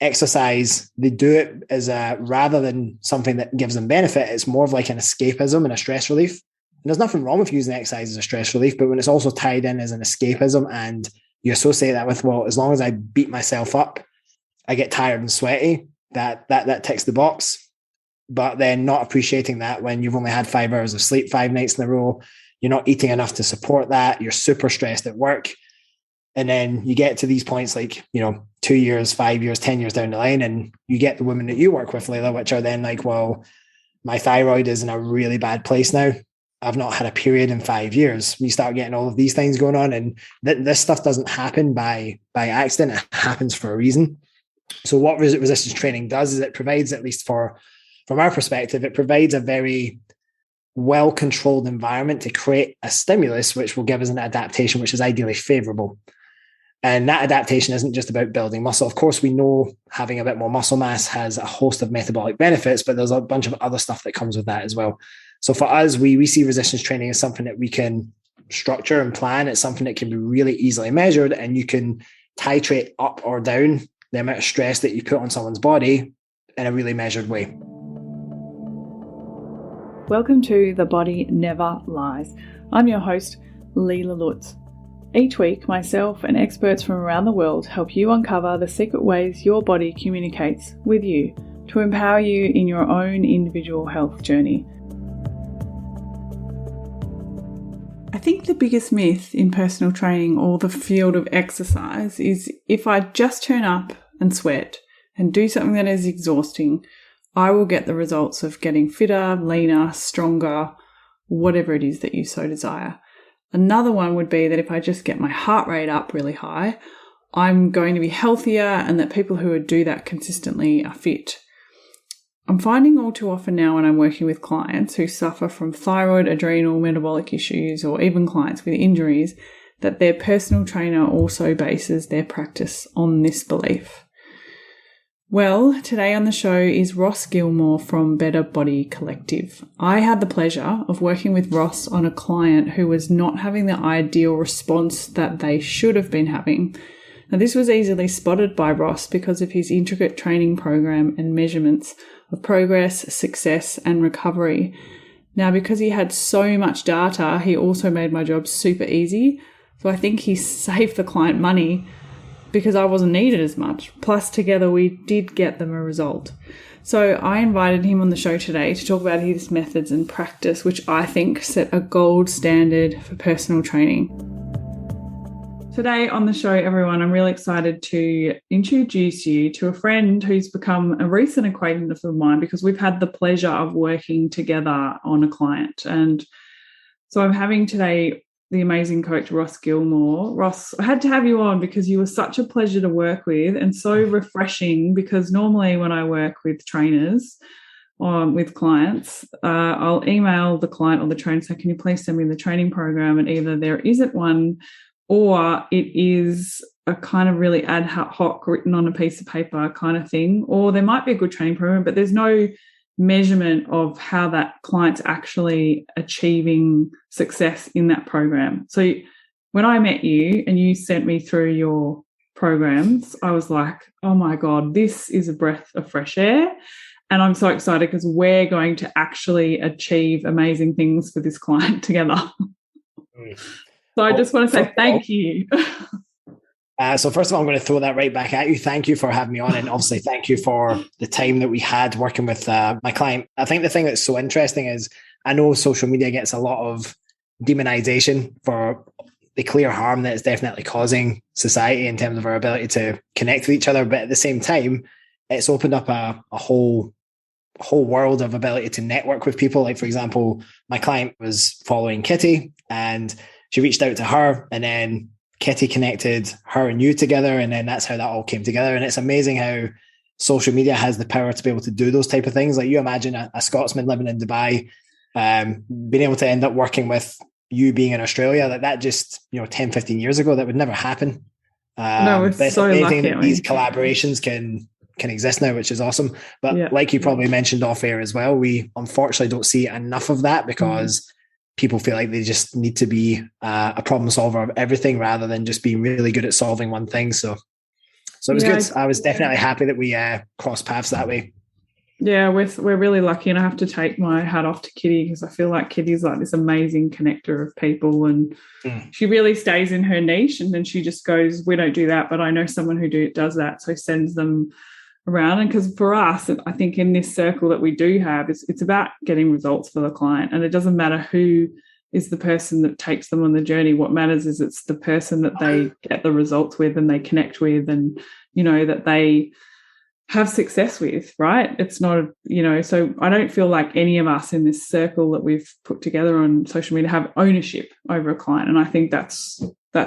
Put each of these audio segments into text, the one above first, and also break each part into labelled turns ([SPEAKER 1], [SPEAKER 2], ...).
[SPEAKER 1] exercise, they do it as rather than something that gives them benefit, it's more of like an escapism and a stress relief. And there's nothing wrong with using exercise as a stress relief, but when it's also tied in as an escapism and you associate that with, well, as long as I beat myself up, I get tired and sweaty, that ticks the box. But then not appreciating that when you've only had 5 hours of sleep 5 nights in a row, you're not eating enough to support that, you're super stressed at work. And then you get to these points like, 2 years, 5 years, 10 years down the line, and you get the women that you work with, Layla, which are then like, well, my thyroid is in a really bad place now. I've not had a period in 5 years. You start getting all of these things going on, and this stuff doesn't happen by accident. It happens for a reason. So what resistance training does is it provides, at least from our perspective, it provides a very well-controlled environment to create a stimulus which will give us an adaptation which is ideally favorable. And that adaptation isn't just about building muscle. Of course, we know having a bit more muscle mass has a host of metabolic benefits, but there's a bunch of other stuff that comes with that as well. So for us, we see resistance training as something that we can structure and plan. It's something that can be really easily measured, and you can titrate up or down the amount of stress that you put on someone's body in a really measured way.
[SPEAKER 2] Welcome to The Body Never Lies. I'm your host, Leela Lutz. Each week, myself and experts from around the world help you uncover the secret ways your body communicates with you to empower you in your own individual health journey. I think the biggest myth in personal training or the field of exercise is if I just turn up and sweat and do something that is exhausting, I will get the results of getting fitter, leaner, stronger, whatever it is that you so desire. Another one would be that if I just get my heart rate up really high, I'm going to be healthier, and that people who would do that consistently are fit. I'm finding all too often now when I'm working with clients who suffer from thyroid, adrenal, metabolic issues, or even clients with injuries, that their personal trainer also bases their practice on this belief. Well, today on the show is Ross Gilmour from Better Body Collective. I had the pleasure of working with Ross on a client who was not having the ideal response that they should have been having. Now, this was easily spotted by Ross because of his intricate training program and measurements of progress, success, and recovery. Now, because he had so much data, he also made my job super easy. So I think he saved the client money because I wasn't needed as much. Plus, together we did get them a result. So I invited him on the show today to talk about his methods and practice, which I think set a gold standard for personal training. Today on the show, everyone, I'm really excited to introduce you to a friend who's become a recent acquaintance of mine because we've had the pleasure of working together on a client. And so I'm having today the amazing coach, Ross Gilmour. Ross, I had to have you on because you were such a pleasure to work with and so refreshing, because normally when I work with trainers, with clients, I'll email the client or the trainer and say, can you please send me the training program? And either there isn't one or it is a kind of really ad hoc written on a piece of paper kind of thing, or there might be a good training program, but there's no measurement of how that client's actually achieving success in that program. So when I met you and you sent me through your programs, I was like, oh my God, this is a breath of fresh air. And I'm so excited because we're going to actually achieve amazing things for this client together. So I just want to say thank you.
[SPEAKER 1] So first of all, I'm going to throw that right back at you. Thank you for having me on, and obviously thank you for the time that we had working with my client. I think the thing that's so interesting is I know social media gets a lot of demonization for the clear harm that it's definitely causing society in terms of our ability to connect with each other. But at the same time, it's opened up a whole world of ability to network with people. Like, for example, my client was following Kitty and she reached out to her, and then Kitty connected her and you together, and then that's how that all came together. And it's amazing how social media has the power to be able to do those type of things. Like, you imagine a Scotsman living in Dubai, being able to end up working with you being in Australia, that just, 10, 15 years ago, that would never happen.
[SPEAKER 2] No, we're so lucky
[SPEAKER 1] that these collaborations can exist now, which is awesome. But like you probably mentioned off air as well, we unfortunately don't see enough of that because people feel like they just need to be a problem solver of everything rather than just being really good at solving one thing. So So it was good. I was definitely happy that we crossed paths that way.
[SPEAKER 2] Yeah, we're really lucky, and I have to take my hat off to Kitty because I feel like Kitty's like this amazing connector of people, and she really stays in her niche, and then she just goes, we don't do that, but I know someone who does that, so sends them around. And because for us, I think in this circle that we do have, it's about getting results for the client, and it doesn't matter who is the person that takes them on the journey. What matters is it's the person that they get the results with and they connect with, and that they have success with, right? It's not, so I don't feel like any of us in this circle that we've put together on social media have ownership over a client. And I think that's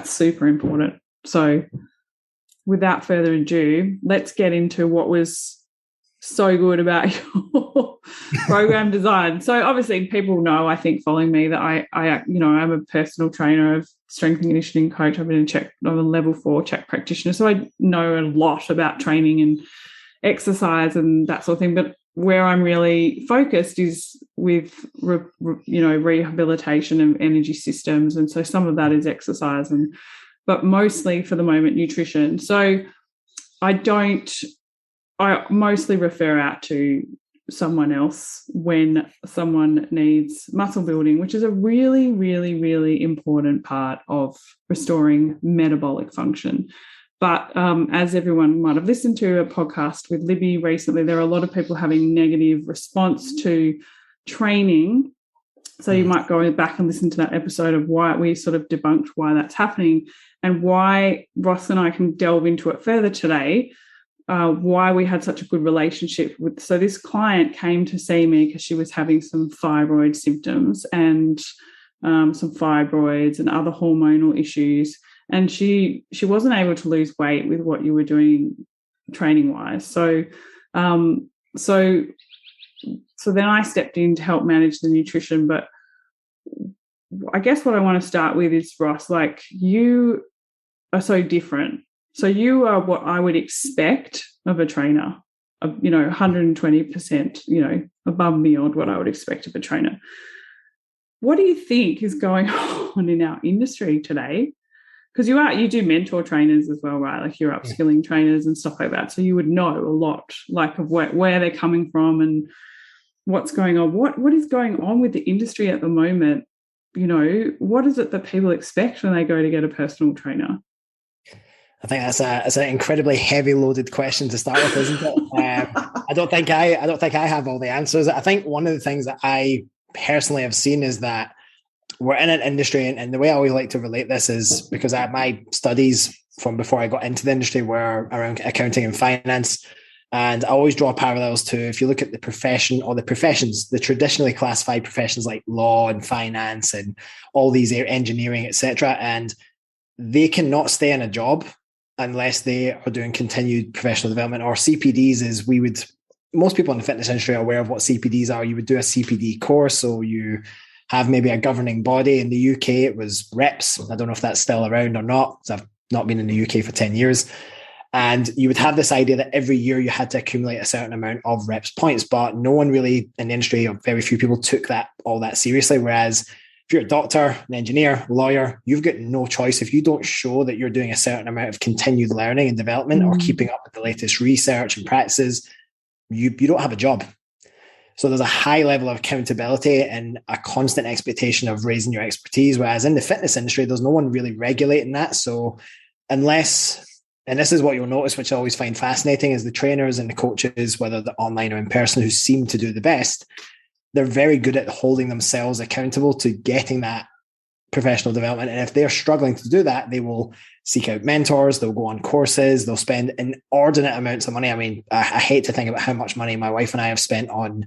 [SPEAKER 2] super important. So without further ado, let's get into what was so good about your program design. So obviously people know, I think, following me, that I'm a personal trainer, of strength and conditioning coach. I'm a level 4 CHEK practitioner. So I know a lot about training and exercise and that sort of thing, but where I'm really focused is with rehabilitation of energy systems, and so some of that is exercise, but mostly for the moment nutrition. So I mostly refer out to someone else when someone needs muscle building, which is a really, really, really important part of restoring metabolic function. But as everyone might have listened to a podcast with Libby recently, there are a lot of people having negative response to training. So you might go back and listen to that episode of why we sort of debunked why that's happening, and why Ross and I can delve into it further today, why we had such a good relationship with. So this client came to see me because she was having some thyroid symptoms and some fibroids and other hormonal issues. And she wasn't able to lose weight with what you were doing training wise. So then I stepped in to help manage the nutrition. But I guess what I want to start with is, Ross, like, you are so different. So you are what I would expect of a trainer, 120%, above and beyond what I would expect of a trainer. What do you think is going on in our industry today? Because you do mentor trainers as well, right? Like, you're upskilling trainers and stuff like that. So you would know a lot, like, of where they're coming from and what's going on. What is going on with the industry at the moment? What is it that people expect when they go to get a personal trainer?
[SPEAKER 1] I think that's an incredibly heavy loaded question to start with, isn't it? I don't think I have all the answers. I think one of the things that I personally have seen is that we're in an industry, and the way I always like to relate this is because my studies from before I got into the industry were around accounting and finance. And I always draw parallels to, if you look at the profession or the professions, the traditionally classified professions like law and finance and all these engineering, etc. And they cannot stay in a job unless they are doing continued professional development, or CPDs, as most people in the fitness industry are aware of what CPDs are. You would do a CPD course, so you have maybe a governing body. In the UK, it was reps. I don't know if that's still around or not, because I've not been in the UK for 10 years. And you would have this idea that every year you had to accumulate a certain amount of reps points, but no one really in the industry, or very few people, took all that seriously. Whereas if you're a doctor, an engineer, lawyer, you've got no choice. If you don't show that you're doing a certain amount of continued learning and development, or keeping up with the latest research and practices, you don't have a job. So there's a high level of accountability and a constant expectation of raising your expertise. Whereas in the fitness industry, there's no one really regulating that. So unless, and this is what you'll notice, which I always find fascinating, is the trainers and the coaches, whether they're online or in person, who seem to do the best, they're very good at holding themselves accountable to getting that professional development. And if they're struggling to do that, they will seek out mentors, they'll go on courses, they'll spend inordinate amounts of money. I mean, I hate to think about how much money my wife and I have spent on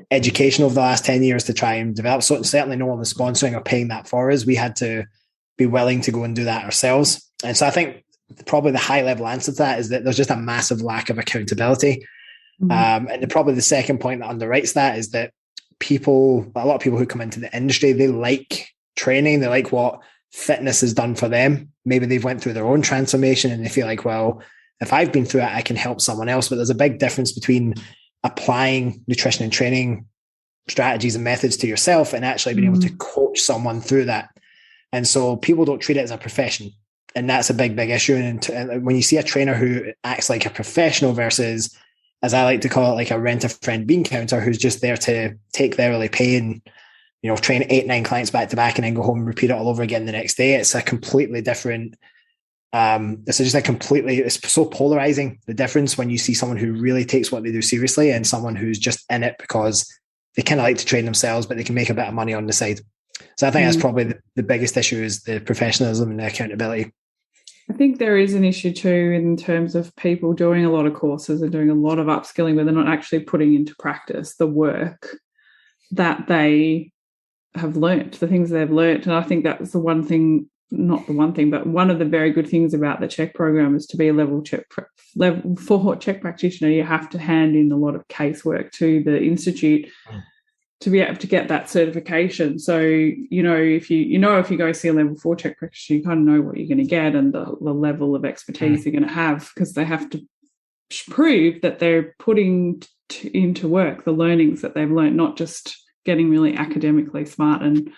[SPEAKER 1] education over the last 10 years to try and develop. So certainly no one was sponsoring or paying that for us. We had to be willing to go and do that ourselves. And so I think probably the high level answer to that is that there's just a massive lack of accountability. And probably the second point that underwrites that is that a lot of people who come into the industry, they like training, they like what fitness has done for them. Maybe they've went through their own transformation and they feel like, well, if I've been through it, I can help someone else. But there's a big difference between applying nutrition and training strategies and methods to yourself and actually being able to coach someone through that. And so people don't treat it as a profession. And that's a big issue. And when you see a trainer who acts like a professional versus, as I like to call it, like a rent-a-friend bean counter, who's just there to take their hourly pay and, train 8-9 clients back to back and then go home and repeat it all over again the next day. It's a completely different, it's so polarizing, the difference when you see someone who really takes what they do seriously and someone who's just in it because they kind of like to train themselves, but they can make a bit of money on the side. So I think that's probably the biggest issue, is the professionalism and the accountability.
[SPEAKER 2] I think there is an issue too in terms of people doing a lot of courses and doing a lot of upskilling, but they're not actually putting into practice the work that they have learnt, the things they've learnt. And I think that's one of the very good things about the CHEK program is to be a level 4 CHEK practitioner. You have to hand in a lot of casework to the institute to be able to get that certification. So, if you go see a level 4 CHEK practitioner, you kind of know what you're going to get and the level of expertise you're going to have, because they have to prove that they're putting into work the learnings that they've learned, not just getting really academically smart and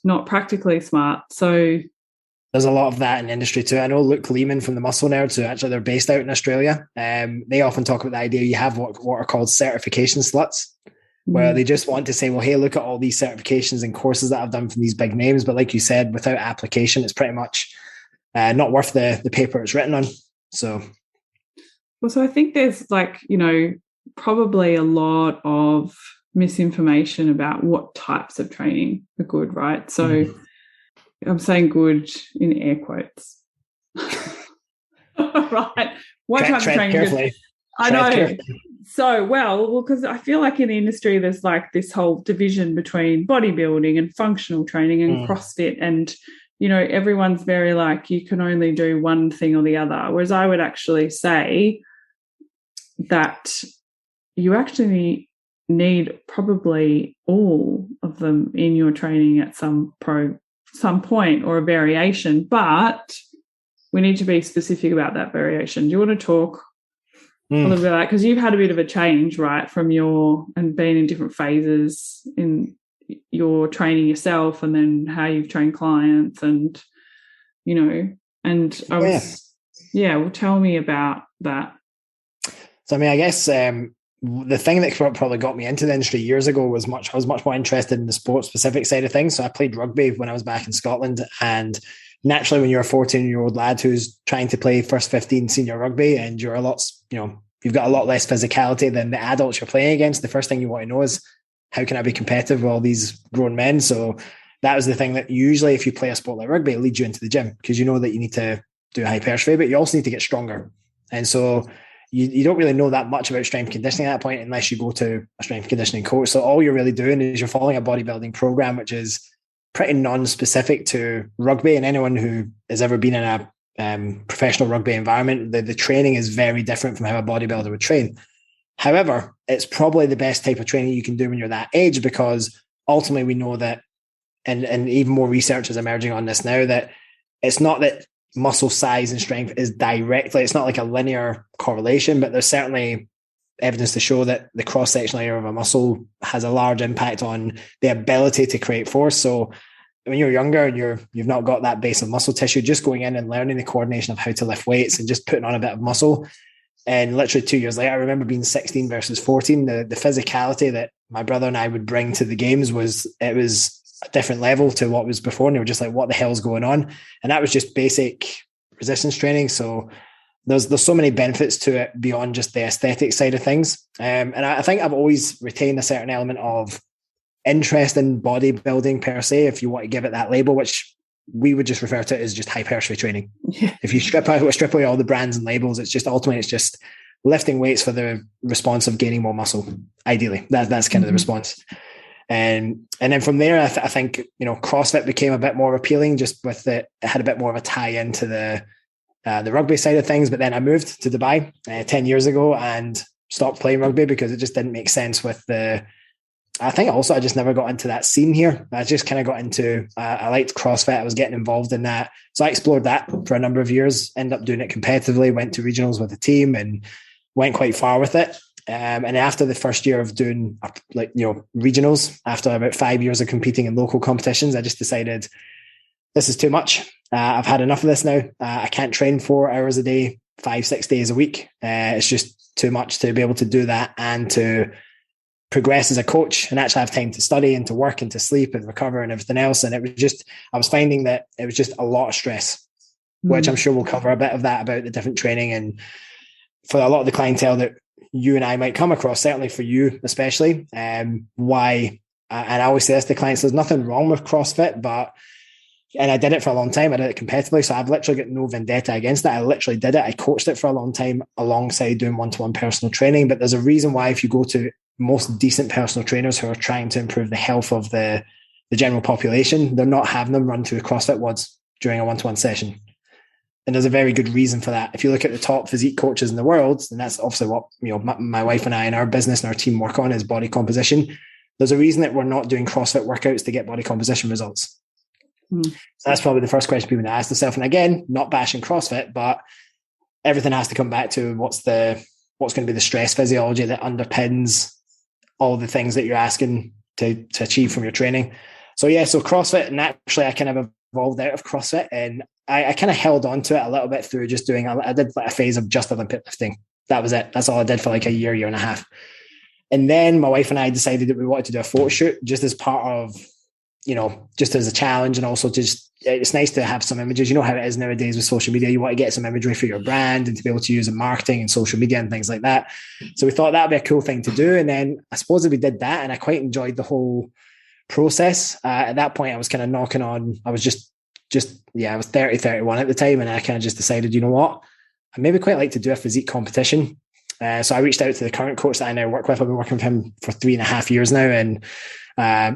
[SPEAKER 2] not practically smart. So
[SPEAKER 1] there's a lot of that in the industry too. I know Luke Lehman from the Muscle Nerds, who actually they're based out in Australia. They often talk about the idea you have what are called certification sluts, where they just want to say, well, hey, look at all these certifications and courses that I've done from these big names. But like you said, without application, it's pretty much not worth the paper it's written on. So
[SPEAKER 2] I think there's probably a lot of misinformation about what types of training are good, right? So I'm saying good in air quotes. Right. What type of training is good? I know. Carefully. So, well, because I feel like in the industry there's like this whole division between bodybuilding and functional training and CrossFit, and, everyone's very like, you can only do one thing or the other. Whereas I would actually say that you actually need probably all of them in your training at some point, or a variation, but we need to be specific about that variation. Do you want to talk a little bit about that? Because you've had a bit of a change, right, and been in different phases in your training yourself, and then how you've trained clients, and well, tell me about that.
[SPEAKER 1] So, I guess the thing that probably got me into the industry years ago was I was much more interested in the sport-specific side of things. So I played rugby when I was back in Scotland, and naturally, when you're a 14-year-old lad who's trying to play first 15 senior rugby, and you're you've got a lot less physicality than the adults you're playing against, the first thing you want to know is, how can I be competitive with all these grown men? So that was the thing that usually, if you play a sport like rugby, it leads you into the gym, because you know that you need to do hypertrophy, but you also need to get stronger. And so you don't really know that much about strength conditioning at that point unless you go to a strength conditioning coach. So all you're really doing is you're following a bodybuilding program, which is pretty non-specific to rugby. And anyone who has ever been in a professional rugby environment, the training is very different from how a bodybuilder would train. However, it's probably the best type of training you can do when you're that age, because ultimately we know that, and even more research is emerging on this now, that it's not that muscle size and strength is directly, it's not like a linear correlation, but there's certainly evidence to show that the cross-sectional area of a muscle has a large impact on the ability to create force. So when you're younger and you've not got that base of muscle tissue, just going in and learning the coordination of how to lift weights and just putting on a bit of muscle, and literally 2 years later, I remember being 16 versus 14, the physicality that my brother and I would bring to the games was a different level to what was before. And they were just like, what the hell's going on? And that was just basic resistance training. So there's so many benefits to it beyond just the aesthetic side of things. And I think I've always retained a certain element of interest in bodybuilding per se, if you want to give it that label, which we would just refer to it as just hypertrophy training. Yeah. If you strip away all the brands and labels, it's just lifting weights for the response of gaining more muscle. Ideally, that's kind of the response. And then from there, I think CrossFit became a bit more appealing, just with it had a bit more of a tie into the rugby side of things. But then I moved to Dubai 10 years ago and stopped playing rugby because it just didn't make sense with I think also I just never got into that scene here. I just kind of got into, I liked CrossFit. I was getting involved in that. So I explored that for a number of years, ended up doing it competitively, went to regionals with the team and went quite far with it. And after the first year of doing regionals, after about 5 years of competing in local competitions, I just decided this is too much. I've had enough of this now. I can't train 4 hours a day, 5-6 days a week. It's just too much to be able to do that and to progress as a coach and actually have time to study and to work and to sleep and recover and everything else. And it was just, I was finding that it was just a lot of stress, which I'm sure we'll cover a bit of that about the different training. And for a lot of the clientele that you and I might come across, certainly for you especially, why, and I always say this to clients, there's nothing wrong with CrossFit, and I did it for a long time. I did it competitively. So I've literally got no vendetta against it. I literally did it. I coached it for a long time alongside doing one-to-one personal training. But there's a reason why, if you go to most decent personal trainers who are trying to improve the health of the general population, they're not having them run through CrossFit WODs during a one-to-one session. And there's a very good reason for that. If you look at the top physique coaches in the world, and that's obviously what my wife and I and our business and our team work on, is body composition. There's a reason that we're not doing CrossFit workouts to get body composition results. So that's probably the first question people need to ask themselves. And again, not bashing CrossFit, but everything has to come back to what's going to be the stress physiology that underpins all the things that you're asking to achieve from your training. So CrossFit, naturally I kind of evolved out of CrossFit, and I kind of held on to it a little bit through just doing, I did like a phase of just Olympic lifting. That was it. That's all I did for like a year and a half. And then my wife and I decided that we wanted to do a photo shoot just as part of, just as a challenge, and also just, it's nice to have some images. You know how it is nowadays with social media. You want to get some imagery for your brand and to be able to use in marketing and social media and things like that. So we thought that would be a cool thing to do. And then I suppose we did that, and I quite enjoyed the whole process. At that point, I was kind of knocking on, I was I was 30, 31 at the time. And I kind of just decided, you know what, I maybe quite like to do a physique competition. So I reached out to the current coach that I now work with. I've been working with him for 3.5 years now. And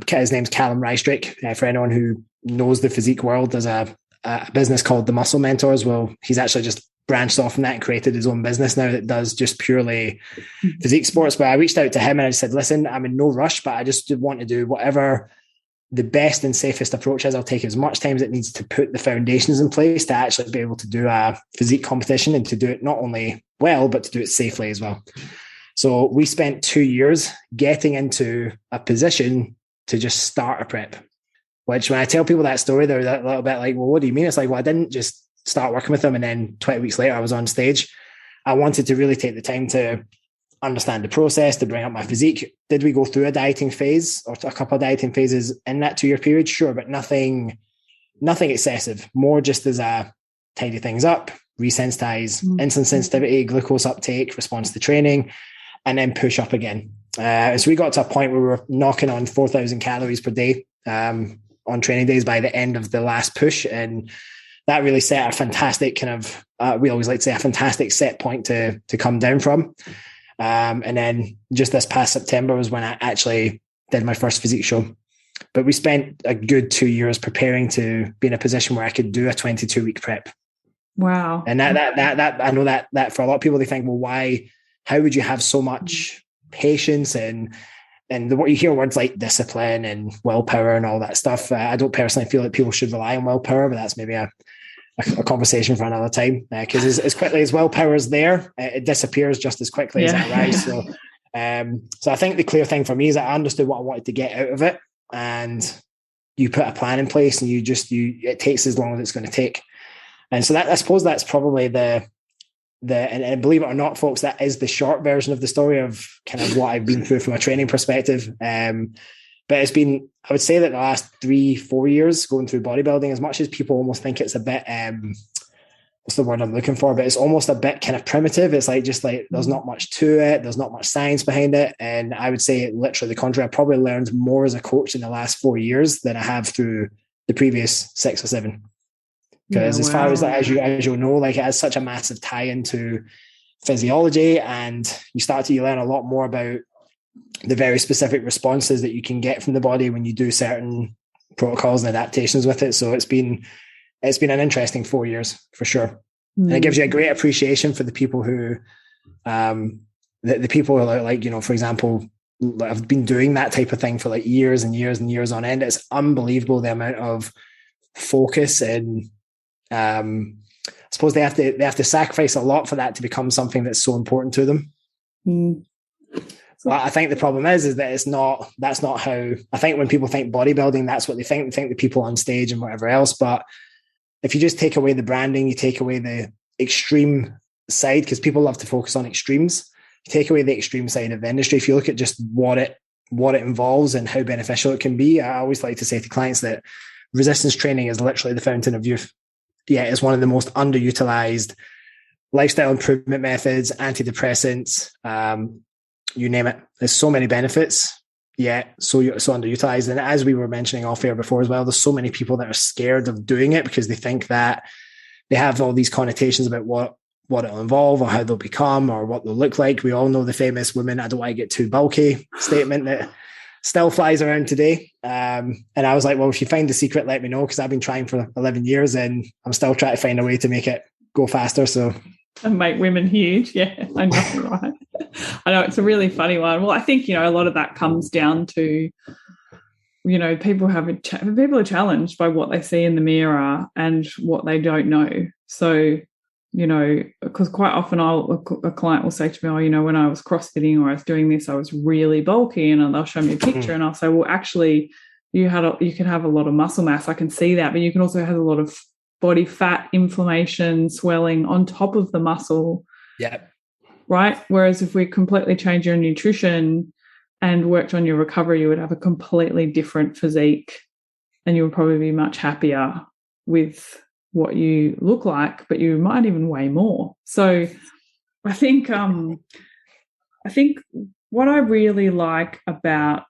[SPEAKER 1] his name's Callum Rystrick. For anyone who knows the physique world, there's a business called the Muscle Mentors. Well, he's actually just branched off from that and created his own business now that does just purely physique sports. But I reached out to him and I said, listen, I'm in no rush, but I just want to do whatever the best and safest approach is. I'll take as much time as it needs to put the foundations in place to actually be able to do a physique competition, and to do it not only well, but to do it safely as well. So we spent 2 years getting into a position to just start a prep, which when I tell people that story, they're a little bit like, well, what do you mean? It's like, well, I didn't just start working with them and then 20 weeks later I was on stage. I wanted to really take the time to understand the process, to bring up my physique. Did we go through a dieting phase or a couple of dieting phases in that 2 year period? Sure, but nothing excessive. More just as a tidy things up, resensitize, insulin sensitivity, glucose uptake, response to training, and then push up again. So we got to a point where we were knocking on 4,000 calories per day on training days by the end of the last push. And that really set a fantastic kind of, we always like to say, a fantastic set point to come down from. And then just this past September was when I actually did my first physique show. But we spent a good 2 years preparing to be in a position where I could do a 22-week prep.
[SPEAKER 2] Wow.
[SPEAKER 1] And that I know that for a lot of people, they think, well, how would you have so much patience and what you hear words like discipline and willpower and all that stuff. I don't personally feel that people should rely on willpower, but that's maybe a conversation for another time, because as quickly as willpower is there, it disappears just as quickly as it arrives. So I think the clear thing for me is that I understood what I wanted to get out of it, and you put a plan in place, and it takes as long as it's going to take. And so that, I suppose that's probably and believe it or not, folks, that is the short version of the story of kind of what I've been through from a training perspective. But it's been, I would say that the last 3-4 years going through bodybuilding, as much as people almost think it's a bit, what's the word I'm looking for? But it's almost a bit kind of primitive. It's like, just like, there's not much to it. There's not much science behind it. And I would say literally the contrary. I probably learned more as a coach in the last 4 years than I have through the previous 6 or 7. Because as far as that, as you know, like, it has such a massive tie into physiology, and you learn a lot more about the very specific responses that you can get from the body when you do certain protocols and adaptations with it. So it's been an interesting 4 years for sure. And it gives you a great appreciation for the people who, the people who are like, for example, I've been doing that type of thing for like years and years and years on end. It's unbelievable the amount of focus and, I suppose they have to sacrifice a lot for that to become something that's so important to them. Well, I think the problem is that that's not how, I think when people think bodybuilding, that's what they think. They think the people on stage and whatever else. But if you just take away the branding, you take away the extreme side, because people love to focus on extremes. You take away the extreme side of the industry. If you look at just what it involves and how beneficial it can be, I always like to say to clients that resistance training is literally the fountain of youth. Yeah, it's one of the most underutilized lifestyle improvement methods, antidepressants, you name it. There's so many benefits, yet so underutilized. And as we were mentioning off air before as well, there's so many people that are scared of doing it because they think that they have all these connotations about what it'll involve or how they'll become or what they'll look like. We all know the famous women, I don't want to get too bulky statement that still flies around today. And I was like, well, if you find the secret, let me know, because I've been trying for 11 years and I'm still trying to find a way to make it go faster. So
[SPEAKER 2] and make women huge. Yeah, I know, right? I know, it's a really funny one. Well, I think, a lot of that comes down to, people are challenged by what they see in the mirror and what they don't know. So, because quite often a client will say to me, when I was CrossFitting or I was doing this, I was really bulky, and they'll show me a picture and I'll say, well, actually, you can have a lot of muscle mass. I can see that, but you can also have a lot of body fat, inflammation, swelling on top of the muscle.
[SPEAKER 1] Yeah.
[SPEAKER 2] Right? Whereas if we completely change your nutrition and worked on your recovery, you would have a completely different physique and you would probably be much happier with what you look like, but you might even weigh more. So I think what I really like about,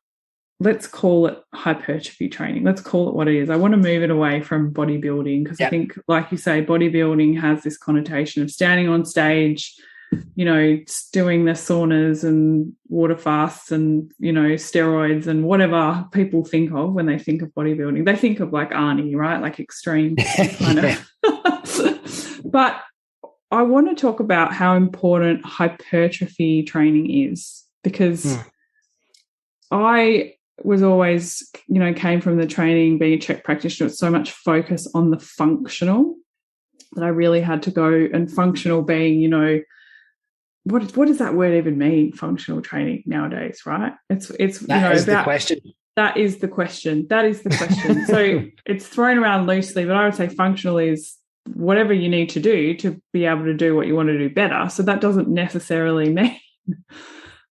[SPEAKER 2] let's call it hypertrophy training. Let's call it what it is. I want to move it away from bodybuilding because I think, like you say, bodybuilding has this connotation of standing on stage, doing the saunas and water fasts and, steroids and whatever people think of when they think of bodybuilding. They think of like Arnie, right? Like extreme kind of. But I want to talk about how important hypertrophy training is, because I was always, came from the training, being a Czech practitioner, with so much focus on the functional that I really had to go, and functional being, what does that word even mean? Functional training nowadays, right? It's
[SPEAKER 1] the question.
[SPEAKER 2] That is the question. So it's thrown around loosely, but I would say functional is whatever you need to do to be able to do what you want to do better. So that doesn't necessarily mean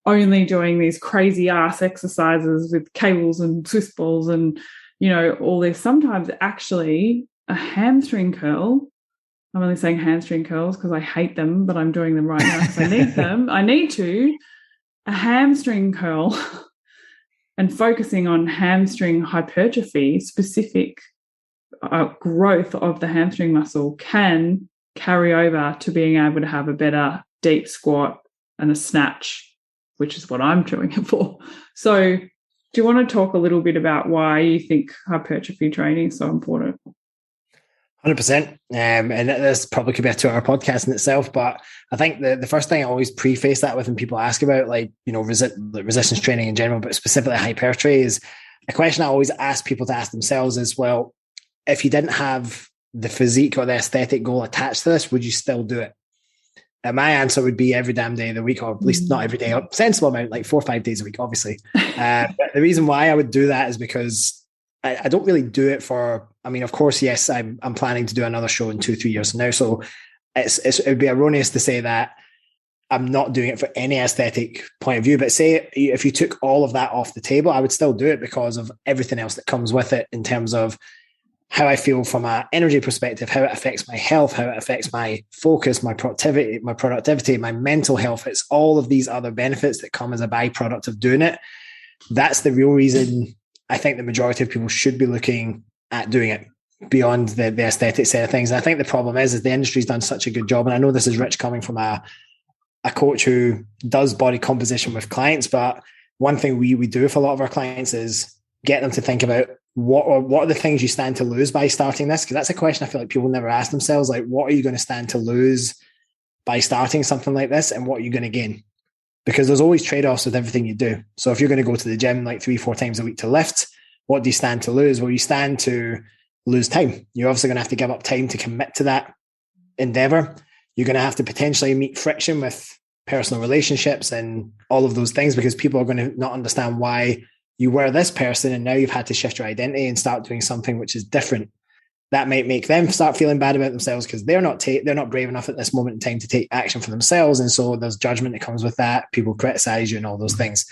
[SPEAKER 2] only doing these crazy ass exercises with cables and Swiss balls and, all this. Sometimes actually a hamstring curl, I'm only saying hamstring curls because I hate them, but I'm doing them right now because I need them. A hamstring curl and focusing on hamstring hypertrophy, specific growth of the hamstring muscle can carry over to being able to have a better deep squat and a snatch, which is what I'm doing it for. So do you want to talk a little bit about why you think hypertrophy training is so important?
[SPEAKER 1] 100%. And this probably could be a 2-hour podcast in itself, but I think the first thing I always preface that with when people ask about resistance training in general, but specifically hypertrophy, is a question I always ask people to ask themselves is, well, if you didn't have the physique or the aesthetic goal attached to this, would you still do it? And my answer would be every damn day of the week, or at least not every day, a sensible amount, like 4 or 5 days a week, obviously. But the reason why I would do that is because I don't really do it for, of course, yes, I'm planning to do another show in 2-3 years from now. So it would be erroneous to say that I'm not doing it for any aesthetic point of view. But say if you took all of that off the table, I would still do it because of everything else that comes with it in terms of how I feel from an energy perspective, how it affects my health, how it affects my focus, my productivity, my mental health. It's all of these other benefits that come as a byproduct of doing it. That's the real reason I think the majority of people should be looking at doing it beyond the aesthetic side of things. And I think the problem is the industry's done such a good job. And I know this is Rich coming from a coach who does body composition with clients, but one thing we do with a lot of our clients is get them to think about what are the things you stand to lose by starting this? Because that's a question I feel like people never ask themselves. Like, what are you going to stand to lose by starting something like this? And what are you going to gain? Because there's always trade-offs with everything you do. So if you're going to go to the gym like 3-4 times a week to lift, what do you stand to lose? Well, you stand to lose time. You're obviously going to have to give up time to commit to that endeavor. You're going to have to potentially meet friction with personal relationships and all of those things, because people are going to not understand why you were this person and now you've had to shift your identity and start doing something which is different. that might make them start feeling bad about themselves because they're not brave enough at this moment in time to take action for themselves. And so there's judgment that comes with that. People criticize you and all those things.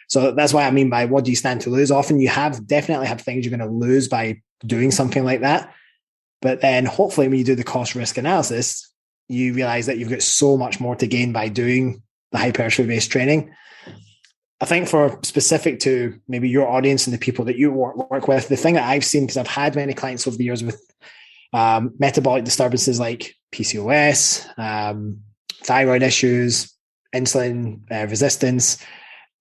[SPEAKER 1] So that's why I mean by what do you stand to lose? Often you definitely have things you're going to lose by doing something like that. But then hopefully when you do the cost risk analysis, you realize that you've got so much more to gain by doing the hypertrophy based training. I think for specific to maybe your audience and the people that you work with, the thing that I've seen, because I've had many clients over the years with metabolic disturbances like PCOS, thyroid issues, insulin resistance,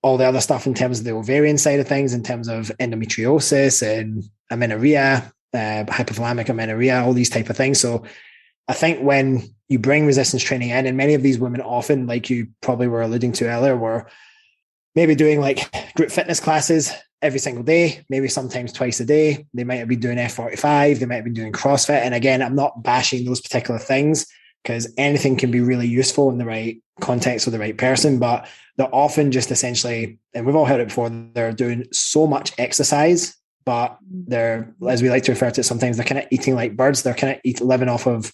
[SPEAKER 1] all the other stuff in terms of the ovarian side of things, in terms of endometriosis and amenorrhea, hypothalamic amenorrhea, all these type of things. So I think when you bring resistance training in, and many of these women often, like you probably were alluding to earlier, were maybe doing like group fitness classes every single day, maybe sometimes twice a day. They might have been doing F45, they might have been doing CrossFit. And again, I'm not bashing those particular things because anything can be really useful in the right context with the right person, but they're often just essentially, and we've all heard it before, they're doing so much exercise, but they're, as we like to refer to it sometimes, they're kind of eating like birds. They're kind of living off of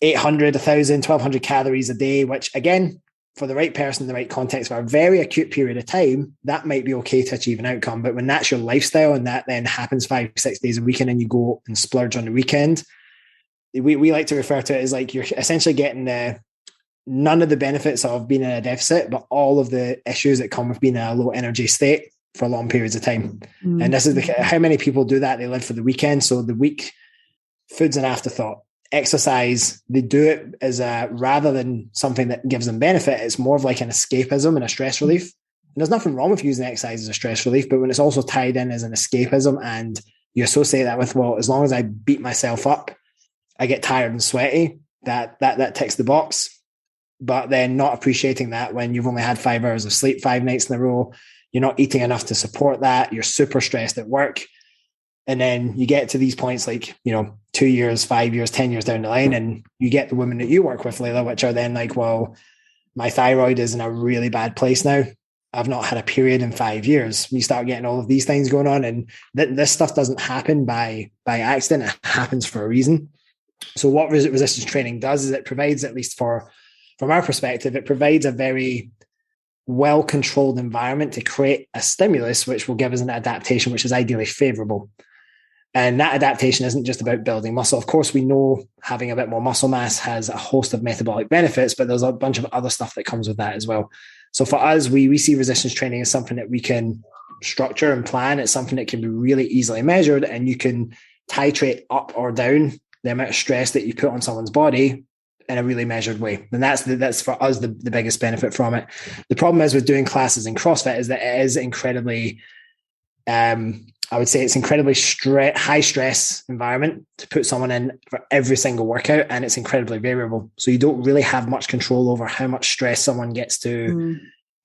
[SPEAKER 1] 800, 1,000, 1,200 calories a day, which again, for the right person in the right context for a very acute period of time, that might be okay to achieve an outcome. But when that's your lifestyle and that then happens 5-6 days a week and then you go and splurge on the weekend, we like to refer to it as like you're essentially getting none of the benefits of being in a deficit, but all of the issues that come with being in a low energy state for long periods of time. Mm. And this is how many people do that. They live for the weekend. So the week, food's an afterthought. Exercise, they do it as rather than something that gives them benefit, it's more of like an escapism and a stress relief. And there's nothing wrong with using exercise as a stress relief, but when it's also tied in as an escapism and you associate that with, well, as long as I beat myself up, I get tired and sweaty, that ticks the box. But then not appreciating that when you've only had 5 hours of sleep 5 nights in a row, you're not eating enough to support that, you're super stressed at work. And then you get to these points like, 2 years, 5 years, 10 years down the line, and you get the women that you work with, Layla, which are then like, well, my thyroid is in a really bad place now. I've not had a period in 5 years. You start getting all of these things going on, and this stuff doesn't happen by accident. It happens for a reason. So what resistance training does is it provides, at least from our perspective, it provides a very well-controlled environment to create a stimulus, which will give us an adaptation, which is ideally favorable. And that adaptation isn't just about building muscle. Of course, we know having a bit more muscle mass has a host of metabolic benefits, but there's a bunch of other stuff that comes with that as well. So for us, we see resistance training as something that we can structure and plan. It's something that can be really easily measured, and you can titrate up or down the amount of stress that you put on someone's body in a really measured way. And that's for us the biggest benefit from it. The problem is with doing classes in CrossFit is that it is incredibly, I would say it's incredibly high stress environment to put someone in for every single workout, and it's incredibly variable. So you don't really have much control over how much stress someone gets to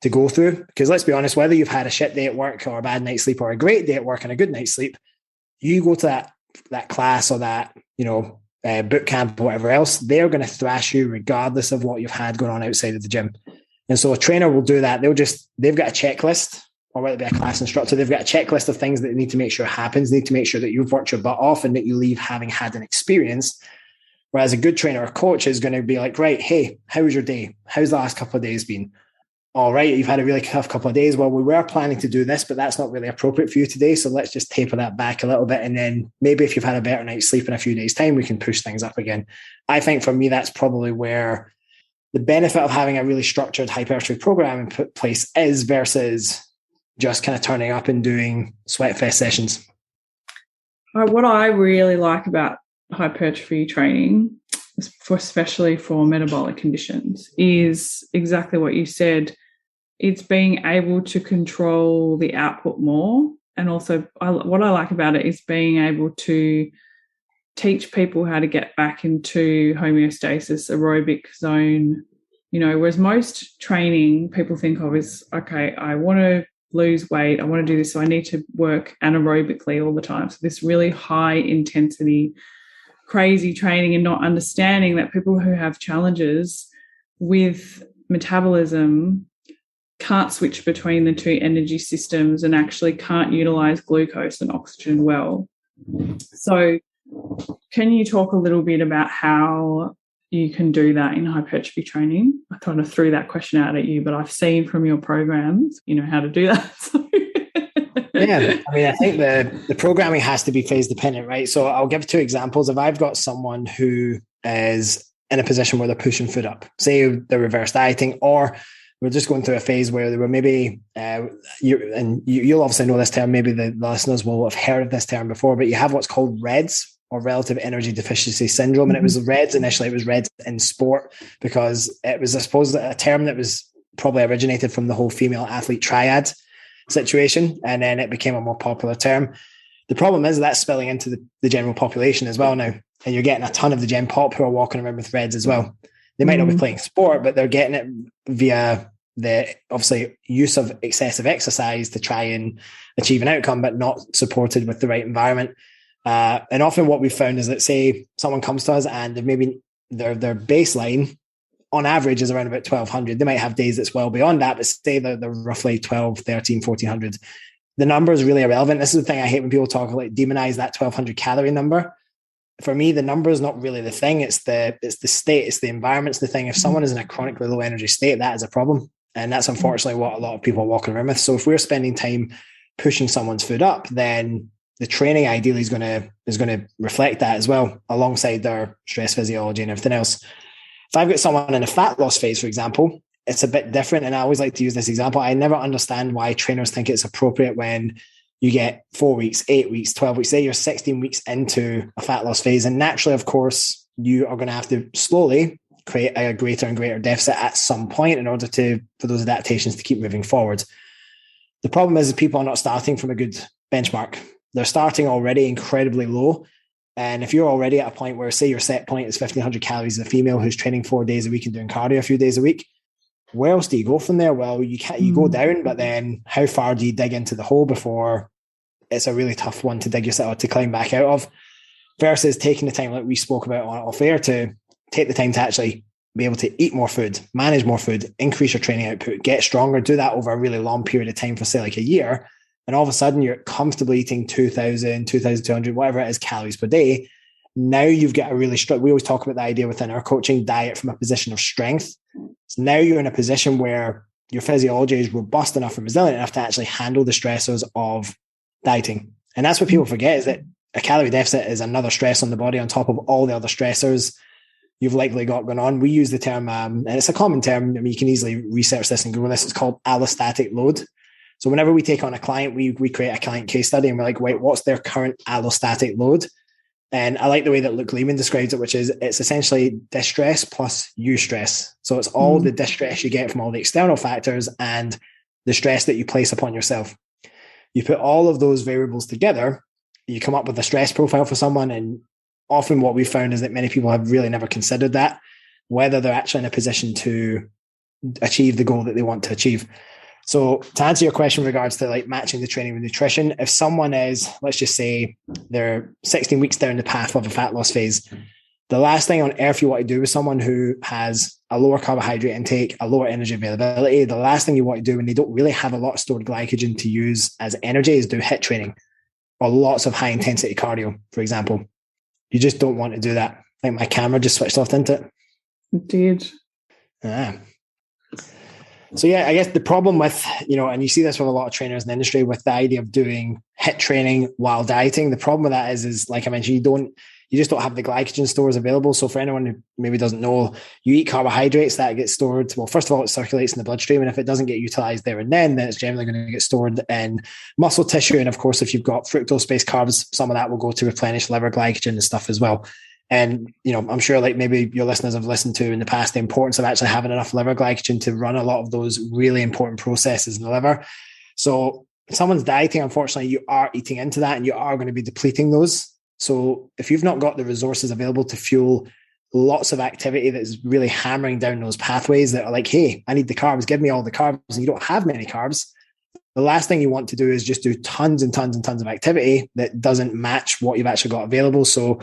[SPEAKER 1] go through. Because let's be honest, whether you've had a shit day at work or a bad night's sleep or a great day at work and a good night's sleep, you go to that class or that, boot camp or whatever else, they're going to thrash you regardless of what you've had going on outside of the gym. And so a trainer will do that. They've got a checklist, or whether it be a class instructor, they've got a checklist of things that they need to make sure happens. They need to make sure that you've worked your butt off and that you leave having had an experience. Whereas a good trainer or coach is going to be like, right, hey, how was your day? How's the last couple of days been? All right, you've had a really tough couple of days. Well, we were planning to do this, but that's not really appropriate for you today. So let's just taper that back a little bit. And then maybe if you've had a better night's sleep in a few days' time, we can push things up again. I think for me, that's probably where the benefit of having a really structured hypertrophy program in place is versus just kind of turning up and doing sweatfest sessions.
[SPEAKER 2] What I really like about hypertrophy training, especially for metabolic conditions, is exactly what you said. It's being able to control the output more. And also what I like about it is being able to teach people how to get back into homeostasis, aerobic zone, whereas most training people think of is, okay, I want to lose weight, I want to do this, so I need to work anaerobically all the time. So this really high intensity, crazy training, and not understanding that people who have challenges with metabolism can't switch between the two energy systems and actually can't utilize glucose and oxygen well. So Can you talk a little bit about how you can do that in hypertrophy training? I kind of threw that question out at you, but I've seen from your programs, you know, how to do that. So.
[SPEAKER 1] Yeah, I mean, I think the programming has to be phase dependent, right? So I'll give 2 examples. If I've got someone who is in a position where they're pushing food up, say they're reverse dieting, or we're just going through a phase where they were maybe, you'll obviously know this term, maybe the listeners will have heard of this term before, but you have what's called REDS, or relative energy deficiency syndrome. And it was REDS initially, it was REDS in sport, because it was, I suppose, a term that was probably originated from the whole female athlete triad situation. And then it became a more popular term. The problem is that's spilling into the general population as well now. And you're getting a ton of the gen pop who are walking around with REDS as well. They might not be playing sport, but they're getting it via the obviously use of excessive exercise to try and achieve an outcome, but not supported with the right environment. And often what we've found is that, say someone comes to us and maybe their baseline on average is around about 1200. They might have days that's well beyond that, but say they're roughly 12, 13, 1400. The number is really irrelevant. This is the thing I hate when people talk, like, demonize that 1200 calorie number. For me, the number is not really the thing. It's the state, it's the environment's the thing. If someone is in a chronically low energy state, that is a problem. And that's unfortunately what a lot of people are walking around with. So if we're spending time pushing someone's food up, then the training ideally is going to reflect that as well, alongside their stress physiology and everything else. If I've got someone in a fat loss phase, for example, it's a bit different. And I always like to use this example. I never understand why trainers think it's appropriate when you get 4 weeks, 8 weeks, 12 weeks, say you're 16 weeks into a fat loss phase. And naturally, of course, you are going to have to slowly create a greater and greater deficit at some point in order for those adaptations to keep moving forward. The problem is that people are not starting from a good benchmark. They're starting already incredibly low. And if you're already at a point where, say, your set point is 1,500 calories as a female who's training 4 days a week and doing cardio a few days a week, where else do you go from there? Well, you go down, but then how far do you dig into the hole before it's a really tough one to dig yourself to climb back out of, versus taking the time, like we spoke about on off air, to take the time to actually be able to eat more food, manage more food, increase your training output, get stronger, do that over a really long period of time for, say, like a year. And all of a sudden you're comfortably eating 2,000, 2,200, whatever it is, calories per day. Now you've got a really we always talk about the idea within our coaching, diet from a position of strength. So now you're in a position where your physiology is robust enough and resilient enough to actually handle the stressors of dieting. And that's what people forget, is that a calorie deficit is another stress on the body on top of all the other stressors you've likely got going on. We use the term, and it's a common term. I mean, you can easily research this and Google this. It's called allostatic load. So whenever we take on a client, we create a client case study and we're like, wait, what's their current allostatic load? And I like the way that Luke Lehman describes it, which is it's essentially distress plus eustress. So it's all the distress you get from all the external factors and the stress that you place upon yourself. You put all of those variables together, you come up with a stress profile for someone. And often what we've found is that many people have really never considered that, whether they're actually in a position to achieve the goal that they want to achieve. So to answer your question in regards to like matching the training with nutrition, if someone is, let's just say they're 16 weeks down the path of a fat loss phase, the last thing on earth you want to do with someone who has a lower carbohydrate intake, a lower energy availability, the last thing you want to do when they don't really have a lot of stored glycogen to use as energy is do HIIT training or lots of high intensity cardio, for example. You just don't want to do that. I think my camera just switched off, didn't it?
[SPEAKER 2] It did.
[SPEAKER 1] So yeah, I guess the problem with, and you see this with a lot of trainers in the industry with the idea of doing HIIT training while dieting. The problem with that is like I mentioned, you just don't have the glycogen stores available. So for anyone who maybe doesn't know, you eat carbohydrates that get stored. Well, first of all, it circulates in the bloodstream. And if it doesn't get utilized there and then it's generally going to get stored in muscle tissue. And of course, if you've got fructose-based carbs, some of that will go to replenish liver glycogen and stuff as well. And, I'm sure like maybe your listeners have listened to in the past, the importance of actually having enough liver glycogen to run a lot of those really important processes in the liver. So if someone's dieting, unfortunately, you are eating into that and you are going to be depleting those. So if you've not got the resources available to fuel lots of activity that's really hammering down those pathways that are like, hey, I need the carbs, give me all the carbs, and you don't have many carbs, the last thing you want to do is just do tons and tons and tons of activity that doesn't match what you've actually got available. So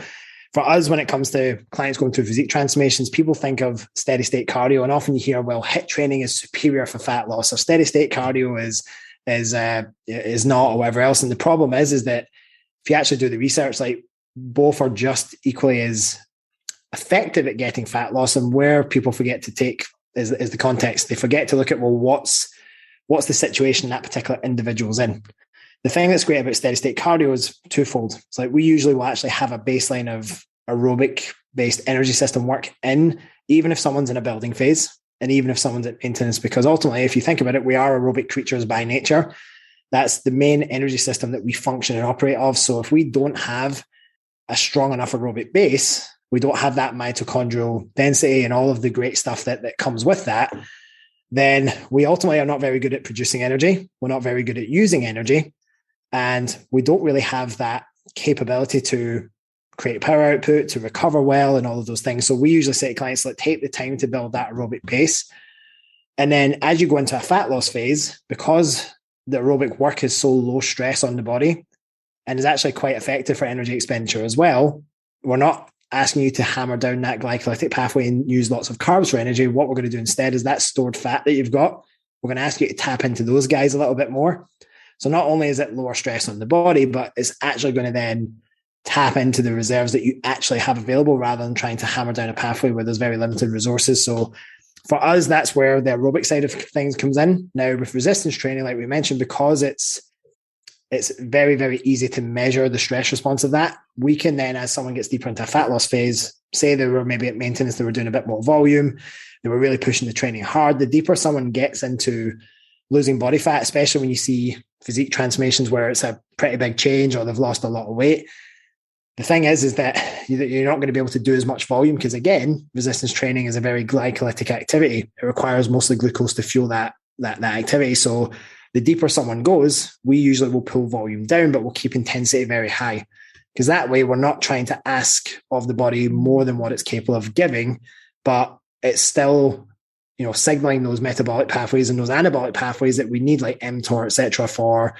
[SPEAKER 1] for us, when it comes to clients going through physique transformations, people think of steady state cardio, and often you hear, well, HIIT training is superior for fat loss, or steady state cardio is not, or whatever else. And the problem is that if you actually do the research, like both are just equally as effective at getting fat loss. And where people forget to take is the context. They forget to look at, well, what's the situation that particular individual's in. The thing that's great about steady state cardio is twofold. It's like we usually will actually have a baseline of aerobic based energy system work in, even if someone's in a building phase and even if someone's at maintenance, because ultimately, if you think about it, we are aerobic creatures by nature. That's the main energy system that we function and operate off. So if we don't have a strong enough aerobic base, we don't have that mitochondrial density and all of the great stuff that comes with that, then we ultimately are not very good at producing energy. We're not very good at using energy. And we don't really have that capability to create power output, to recover well, and all of those things. So we usually say to clients, like, take the time to build that aerobic base. And then as you go into a fat loss phase, because the aerobic work is so low stress on the body and is actually quite effective for energy expenditure as well, we're not asking you to hammer down that glycolytic pathway and use lots of carbs for energy. What we're going to do instead is that stored fat that you've got, we're going to ask you to tap into those guys a little bit more. So not only is it lower stress on the body, but it's actually going to then tap into the reserves that you actually have available rather than trying to hammer down a pathway where there's very limited resources. So for us, that's where the aerobic side of things comes in. Now with resistance training, like we mentioned, because it's very, very easy to measure the stress response of that, we can then, as someone gets deeper into a fat loss phase, say they were maybe at maintenance, they were doing a bit more volume, they were really pushing the training hard. The deeper someone gets into losing body fat, especially when you see physique transformations where it's a pretty big change or they've lost a lot of weight, the thing is that you're not going to be able to do as much volume because, again, resistance training is a very glycolytic activity. It requires mostly glucose to fuel that activity. So the deeper someone goes, we usually will pull volume down, but we'll keep intensity very high, because that way we're not trying to ask of the body more than what it's capable of giving, but it's still, signaling those metabolic pathways and those anabolic pathways that we need, like mTOR, etc., for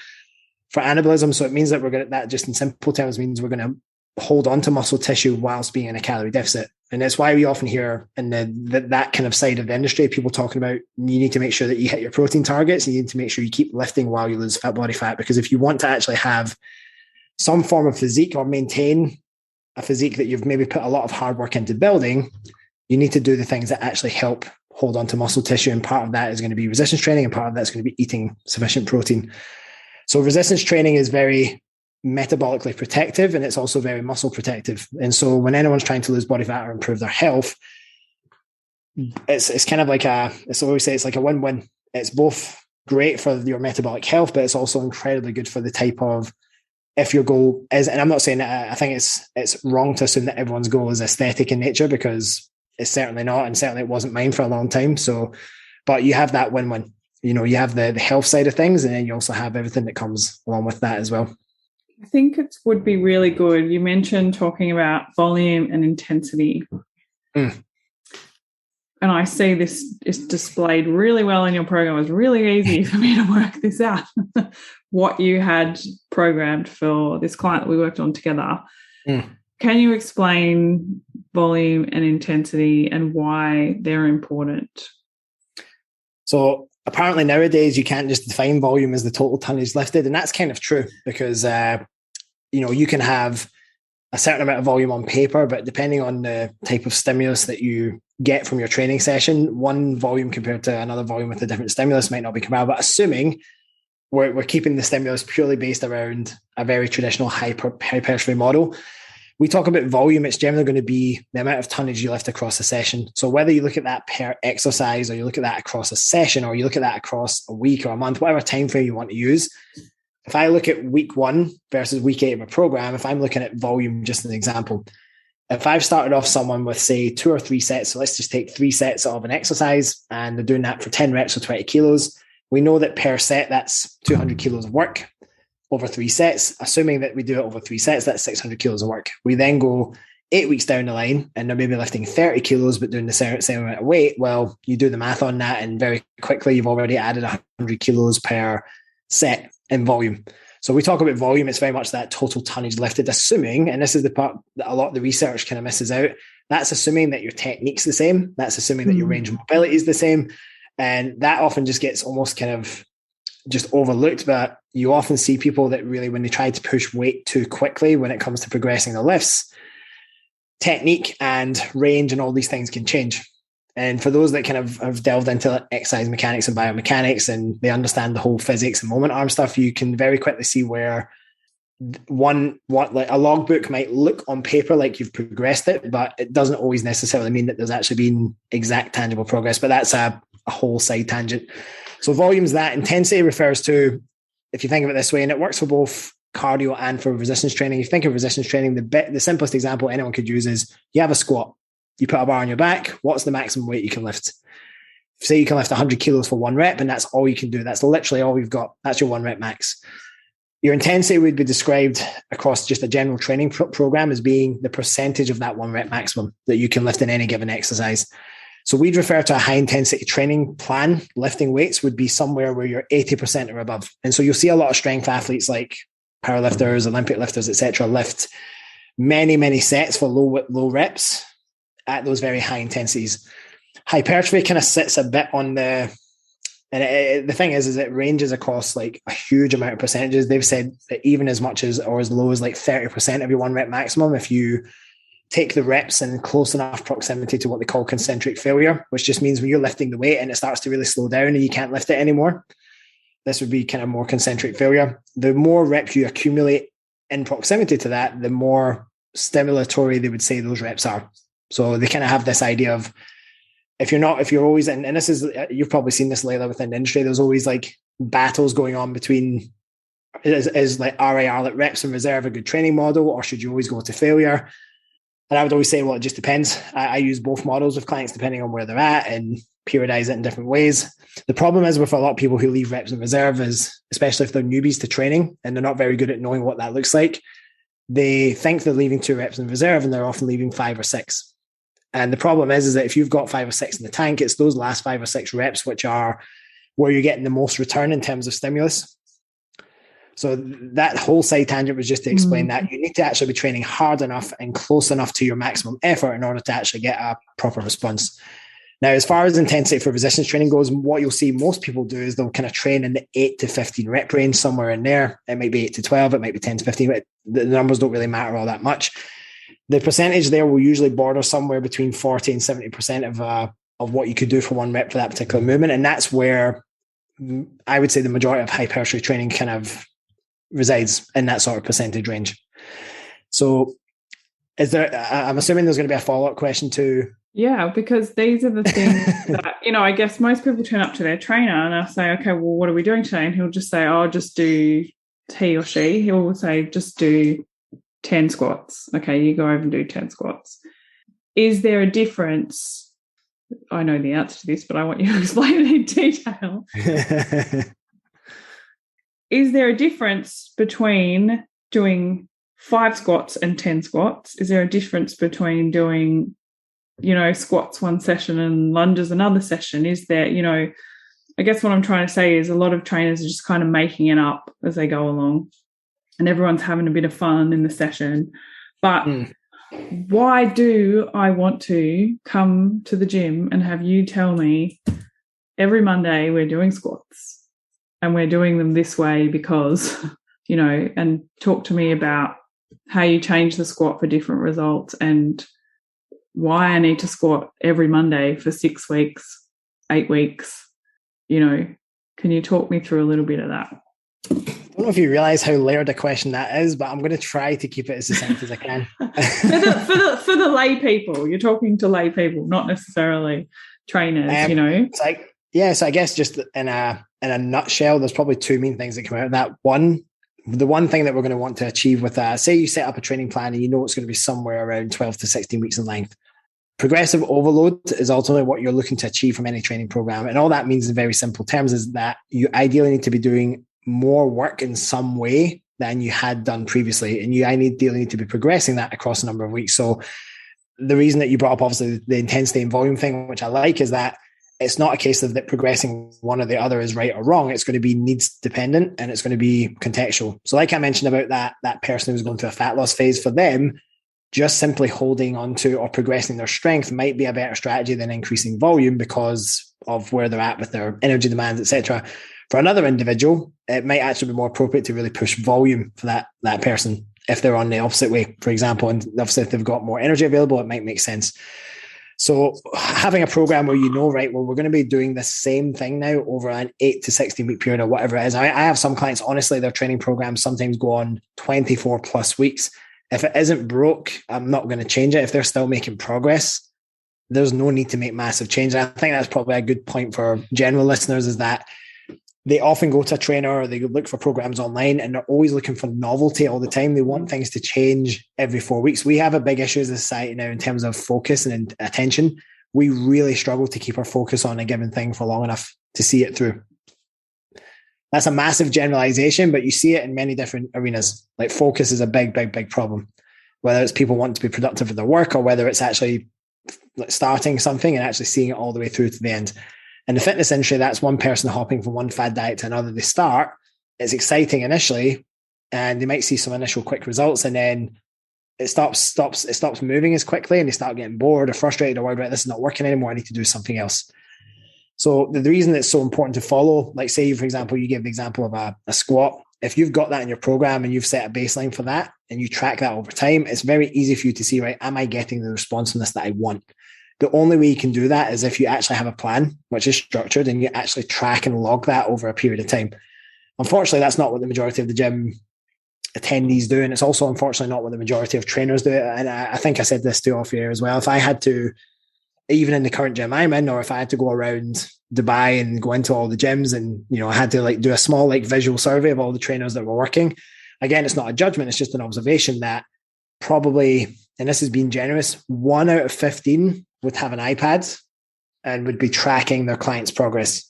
[SPEAKER 1] anabolism. So it means that that just in simple terms means we're going to hold on to muscle tissue whilst being in a calorie deficit. And that's why we often hear in that kind of side of the industry, people talking about, you need to make sure that you hit your protein targets. You need to make sure you keep lifting while you lose body fat, because if you want to actually have some form of physique or maintain a physique that you've maybe put a lot of hard work into building, you need to do the things that actually help hold on to muscle tissue. And part of that is going to be resistance training, and part of that's going to be eating sufficient protein. So resistance training is very metabolically protective, and it's also very muscle protective. And so when anyone's trying to lose body fat or improve their health, it's kind of like it's always say it's like a win-win. It's both great for your metabolic health, but it's also incredibly good for the type of, if your goal is, and I'm not saying that, I think it's wrong to assume that everyone's goal is aesthetic in nature, because it's certainly not, and certainly it wasn't mine for a long time. So, but you have that win-win. You have the health side of things, and then you also have everything that comes along with that as well.
[SPEAKER 2] I think it would be really good. You mentioned talking about volume and intensity. And I see this is displayed really well in your program. It was really easy for me to work this out, what you had programmed for this client that we worked on together. Can you explain volume and intensity and why they're important?
[SPEAKER 1] So apparently nowadays you can't just define volume as the total tonnage lifted. And that's kind of true, because, you can have a certain amount of volume on paper, but depending on the type of stimulus that you get from your training session, one volume compared to another volume with a different stimulus might not be comparable. But assuming we're keeping the stimulus purely based around a very traditional hypertrophy model, we talk about volume, it's generally going to be the amount of tonnage you lift across a session. So whether you look at that per exercise, or you look at that across a session, or you look at that across a week or a month, whatever time frame you want to use. If I look at week 1 versus week 8 of a program, if I'm looking at volume, just an example, if I've started off someone with, say, 2 or 3 sets, so let's just take 3 sets of an exercise, and they're doing that for 10 reps or 20 kilos, we know that per set, that's 200 kilos of work over 3 sets. Assuming that we do it over 3 sets, that's 600 kilos of work. We then go 8 weeks down the line, and they're maybe lifting 30 kilos, but doing the same amount of weight. Well, you do the math on that, and very quickly, you've already added 100 kilos per set in volume. So we talk about volume, it's very much that total tonnage lifted, assuming, and this is the part that a lot of the research kind of misses out, that's assuming that your technique's the same, that's assuming that your range of mobility is the same. And that often just gets almost kind of just overlooked, but you often see people that really, when they try to push weight too quickly when it comes to progressing the lifts, technique and range and all these things can change. And for those that kind of have delved into exercise mechanics and biomechanics and they understand the whole physics and moment arm stuff, you can very quickly see where like a logbook might look on paper like you've progressed it, but it doesn't always necessarily mean that there's actually been exact tangible progress. But that's a whole side tangent. So volumes, that intensity refers to, if you think of it this way, and it works for both cardio and for resistance training. If you think of resistance training, the simplest example anyone could use is you have a squat. You put a bar on your back. What's the maximum weight you can lift? Say you can lift 100 kilos for 1 rep, and that's all you can do. That's literally all you've got. That's your 1 rep max. Your intensity would be described across just a general training program as being the percentage of that 1 rep maximum that you can lift in any given exercise. So we'd refer to a high intensity training plan. Lifting weights would be somewhere where you're 80% or above. And so you'll see a lot of strength athletes like powerlifters, Olympic lifters, etc., lift many, many sets for low reps at those very high intensities. Hypertrophy kind of sits a bit on the thing is it ranges across like a huge amount of percentages. They've said that even as much as or as low as like 30% of your 1 rep maximum, if you take the reps in close enough proximity to what they call concentric failure, which just means when you're lifting the weight and it starts to really slow down and you can't lift it anymore, this would be kind of more concentric failure. The more reps you accumulate in proximity to that, the more stimulatory they would say those reps are. So they kind of have this idea of if you're always in, and this is, you've probably seen this, Layla, within the industry, there's always like battles going on between is like RIR, like reps and reserve, a good training model, or should you always go to failure? And I would always say, well, it just depends. I use both models with clients depending on where they're at and periodize it in different ways. The problem is with a lot of people who leave reps and reserve is, especially if they're newbies to training and they're not very good at knowing what that looks like, they think they're leaving 2 reps in reserve and they're often leaving 5 or 6. And the problem is that if you've got 5 or 6 in the tank, it's those last 5 or 6 reps which are where you're getting the most return in terms of stimulus. So that whole side tangent was just to explain that you need to actually be training hard enough and close enough to your maximum effort in order to actually get a proper response. Now, as far as intensity for resistance training goes, what you'll see most people do is they'll kind of train in the 8 to 15 rep range, somewhere in there. It might be 8 to 12, it might be 10 to 15, but the numbers don't really matter all that much. The percentage there will usually border somewhere between 40 and 70% of what you could do for 1 rep for that particular movement. And that's where I would say the majority of hypertrophy training kind of resides, in that sort of percentage range. So I'm assuming there's going to be a follow-up question too.
[SPEAKER 2] Yeah, because these are the things that, I guess most people turn up to their trainer and I'll say, okay, well, what are we doing today? And he'll just say, oh, just do, he or she, he'll say, just do 10 squats. Okay, you go over and do 10 squats. Is there a difference? I know the answer to this, but I want you to explain it in detail. Is there a difference between doing 5 squats and 10 squats? Is there a difference between doing, squats one session and lunges another session? Is there, I guess what I'm trying to say is a lot of trainers are just kind of making it up as they go along and everyone's having a bit of fun in the session. But why do I want to come to the gym and have you tell me every Monday we're doing squats and we're doing them this way because, and talk to me about how you change the squat for different results and why I need to squat every Monday for 6 weeks, 8 weeks, can you talk me through a little bit of that?
[SPEAKER 1] I don't know if you realise how layered a question that is, but I'm going to try to keep it as succinct as I can.
[SPEAKER 2] for the lay people, you're talking to lay people, not necessarily trainers,
[SPEAKER 1] So I guess just in a nutshell, there's probably 2 main things that come out of that. The one thing that we're going to want to achieve with say you set up a training plan and it's going to be somewhere around 12 to 16 weeks in length. Progressive overload is ultimately what you're looking to achieve from any training program. And all that means in very simple terms is that you ideally need to be doing more work in some way than you had done previously. And you ideally need to be progressing that across a number of weeks. So the reason that you brought up obviously the intensity and volume thing, which I like, is that it's not a case of that progressing one or the other is right or wrong. It's going to be needs dependent and it's going to be contextual. So like I mentioned about that person who's going through a fat loss phase, for them, just simply holding on to or progressing their strength might be a better strategy than increasing volume because of where they're at with their energy demands, etc. For another individual, it might actually be more appropriate to really push volume for that person if they're on the opposite way, for example. And obviously, if they've got more energy available, it might make sense. So having a program where right, well, we're going to be doing the same thing now over an 8 to 16 week period or whatever it is. I have some clients, honestly, their training programs sometimes go on 24 plus weeks. If it isn't broke, I'm not going to change it. If they're still making progress, there's no need to make massive change. And I think that's probably a good point for general listeners, is that they often go to a trainer or they look for programs online and they're always looking for novelty all the time. They want things to change every 4 weeks. We have a big issue as a society now in terms of focus and attention. We really struggle to keep our focus on a given thing for long enough to see it through. That's a massive generalization, but you see it in many different arenas. Like focus is a big problem, whether it's people wanting to be productive at their work or whether it's actually starting something and actually seeing it all the way through to the end. In the fitness industry, that's one person hopping from one fad diet to another. They start, it's exciting initially, and they might see some initial quick results, and then it stops moving as quickly, and they start getting bored or frustrated or worried, right, this is not working anymore, I need to do something else. So the reason it's so important to follow, like say, for example, you gave the example of a squat. If you've got that in your program and you've set a baseline for that and you track that over time, it's very easy for you to see, right, am I getting the responsiveness that I want? The only way you can do that is if you actually have a plan, which is structured, and you actually track and log that over a period of time. Unfortunately, that's not what the majority of the gym attendees do. And it's also, unfortunately, not what the majority of trainers do. And I think I said this too off here as well. If I had to, even in the current gym I'm in, or if I had to go around Dubai and go into all the gyms and, I had to do a small visual survey of all the trainers that were working. Again, it's not a judgment. It's just an observation that probably, and this is being generous, 1 out of 15 would have an iPad and would be tracking their client's progress.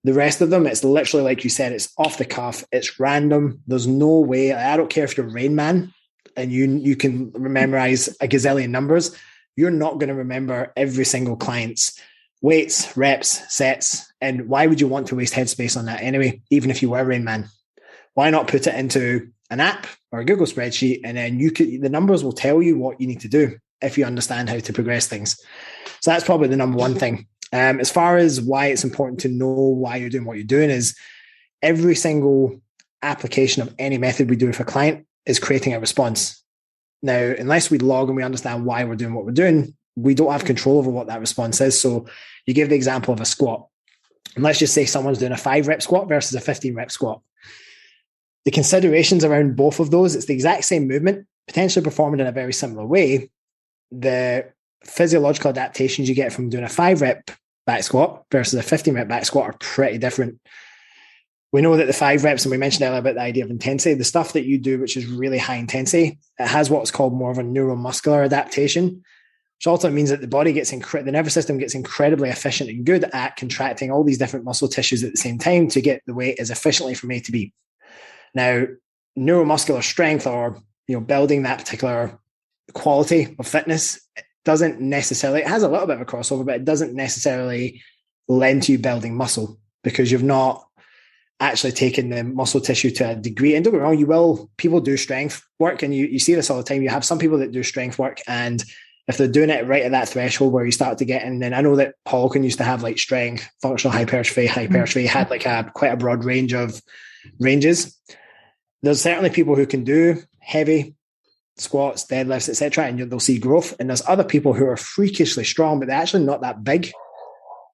[SPEAKER 1] The rest of them, it's literally like you said, it's off the cuff, it's random. There's no way. I don't care if you're Rain Man and you can memorize a gazillion numbers. You're not going to remember every single client's weights, reps, sets. And why would you want to waste headspace on that anyway, even if you were Rain Man? Why not put it into an app or a Google spreadsheet, and then the numbers will tell you what you need to do if you understand how to progress things. So that's probably the number one thing. As far as why it's important to know why you're doing what you're doing, is every single application of any method we do for a client is creating a response. Now, unless we log and we understand why we're doing what we're doing, we don't have control over what that response is. So you give the example of a squat. And let's just say someone's doing a 5-rep squat versus a 15-rep squat. The considerations around both of those, it's the exact same movement, potentially performed in a very similar way. The physiological adaptations you get from doing a 5-rep back squat versus a 15-rep back squat are pretty different. We know that the 5 reps, and we mentioned earlier about the idea of intensity, the stuff that you do, which is really high intensity, it has what's called more of a neuromuscular adaptation, which also means that the body the nervous system gets incredibly efficient and good at contracting all these different muscle tissues at the same time to get the weight as efficiently from A to B. Now, neuromuscular strength, or building that particular quality of fitness, doesn't necessarily, it has a little bit of a crossover, but it doesn't necessarily lend to you building muscle, because you've not actually taken the muscle tissue to a degree. And don't get me wrong, people do strength work, and you see this all the time. You have some people that do strength work, and if they're doing it right at that threshold where you start to get in, and I know that Paul can used to have strength, functional hypertrophy, had quite a broad range of ranges. There's certainly people who can do heavy squats, deadlifts, etc., and they'll see growth. And there's other people who are freakishly strong, but they're actually not that big.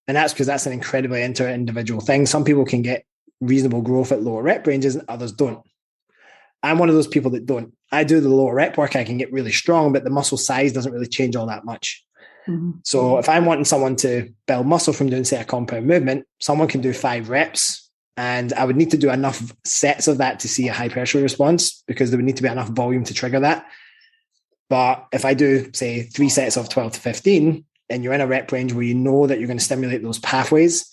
[SPEAKER 1] And that's because that's an incredibly inter-individual thing. Some people can get reasonable growth at lower rep ranges and others don't. I'm one of those people that don't. I do the lower rep work, I can get really strong, but the muscle size doesn't really change all that much. Mm-hmm. So if I'm wanting someone to build muscle from doing, say, a compound movement, someone can do 5 reps. And I would need to do enough sets of that to see a hypertrophy response, because there would need to be enough volume to trigger that. But if I do, say, 3 sets of 12 to 15, and you're in a rep range where you know that you're going to stimulate those pathways,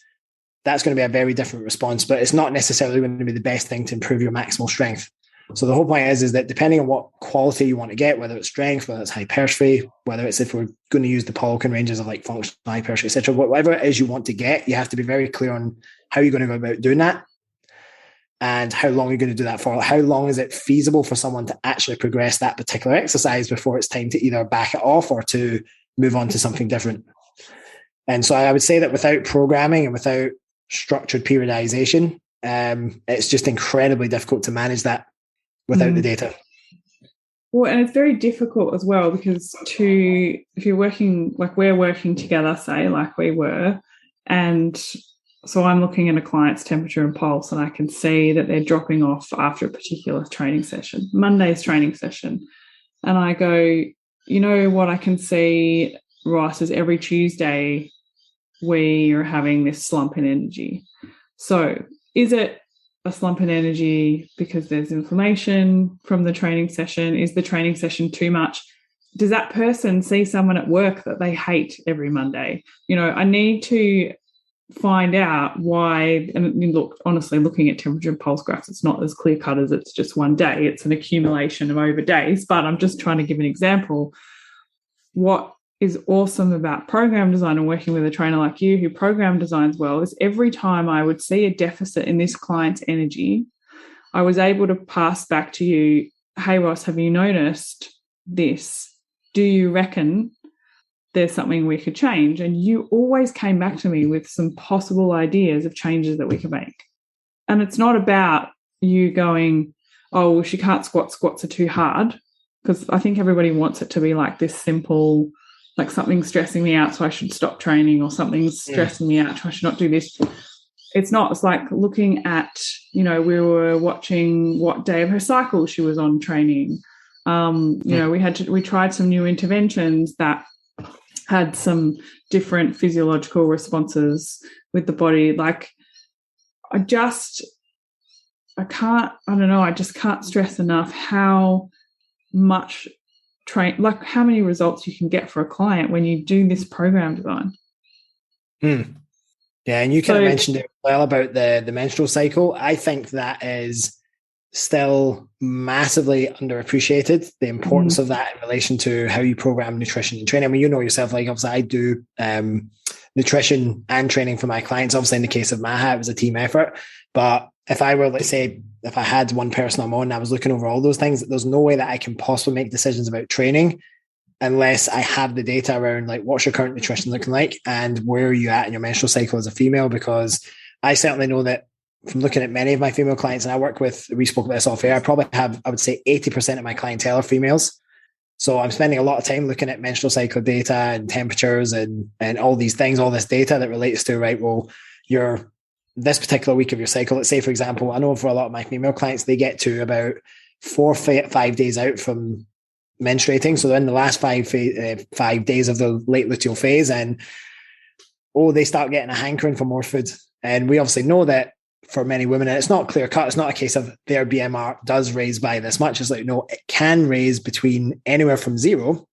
[SPEAKER 1] that's going to be a very different response. But it's not necessarily going to be the best thing to improve your maximal strength. So the whole point is that depending on what quality you want to get, whether it's strength, whether it's hypertrophy, whether it's, if we're going to use the Polkin ranges of functional hypertrophy, etc., whatever it is you want to get, you have to be very clear on how you're going to go about doing that and how long you're going to do that for. How long is it feasible for someone to actually progress that particular exercise before it's time to either back it off or to move on to something different? And so I would say that without programming and without structured periodization, it's just incredibly difficult to manage that without the data.
[SPEAKER 2] Well, and it's very difficult as well because if you're working, like we're working together, say, like we were, and so I'm looking at a client's temperature and pulse and I can see that they're dropping off after a particular training session, Monday's training session. And I go, you know what I can see, Ross, is every Tuesday we are having this slump in energy. So is it a slump in energy because there's inflammation from the training session? Is the training session too much? Does that person see someone at work that they hate every Monday? You know, I need to find out why. And look, honestly, looking at temperature and pulse graphs, it's not as clear cut as it's just one day. It's an accumulation of over days, but I'm just trying to give an example. What is awesome about program design and working with a trainer like you who program designs well is every time I would see a deficit in this client's energy, I was able to pass back to you, hey, Ross, have you noticed this? Do you reckon there's something we could change? And you always came back to me with some possible ideas of changes that we could make. And it's not about you going, oh, well, she can't squat, squats are too hard, because I think everybody wants it to be like this simple, like something's stressing me out, so I should stop training, or something's stressing me out, so I should not do this. It's not. It's like looking at, you know, we were watching what day of her cycle she was on training. You know, we tried some new interventions that had some different physiological responses with the body. Like I just can't stress enough how much like how many results you can get for a client when you do this program design.
[SPEAKER 1] Yeah, and you kind of mentioned it well about the menstrual cycle. I think that is still massively underappreciated, the importance of that in relation to how you program nutrition and training. I mean, you know yourself, like obviously I do nutrition and training for my clients. Obviously in the case of Maha, it was a team effort. But if I were, let's say, if I had one person I'm on and I was looking over all those things, there's no way that I can possibly make decisions about training unless I have the data around like what's your current nutrition looking like and where are you at in your menstrual cycle as a female. Because I certainly know that from looking at many of my female clients, and I work with, we spoke about this off air, I probably have, I would say 80% of my clientele are females. So I'm spending a lot of time looking at menstrual cycle data and temperatures and all these things, all this data that relates to, right, well, you're this particular week of your cycle. Let's say, for example, I know for a lot of my female clients, they get to about 4 or 5 days out from menstruating. So they're in the last 5 days of the late luteal phase, and they start getting a hankering for more food. And we obviously know that for many women, and it's not clear cut, it's not a case of their BMR does raise by this much. It's like, no, it can raise between anywhere from 0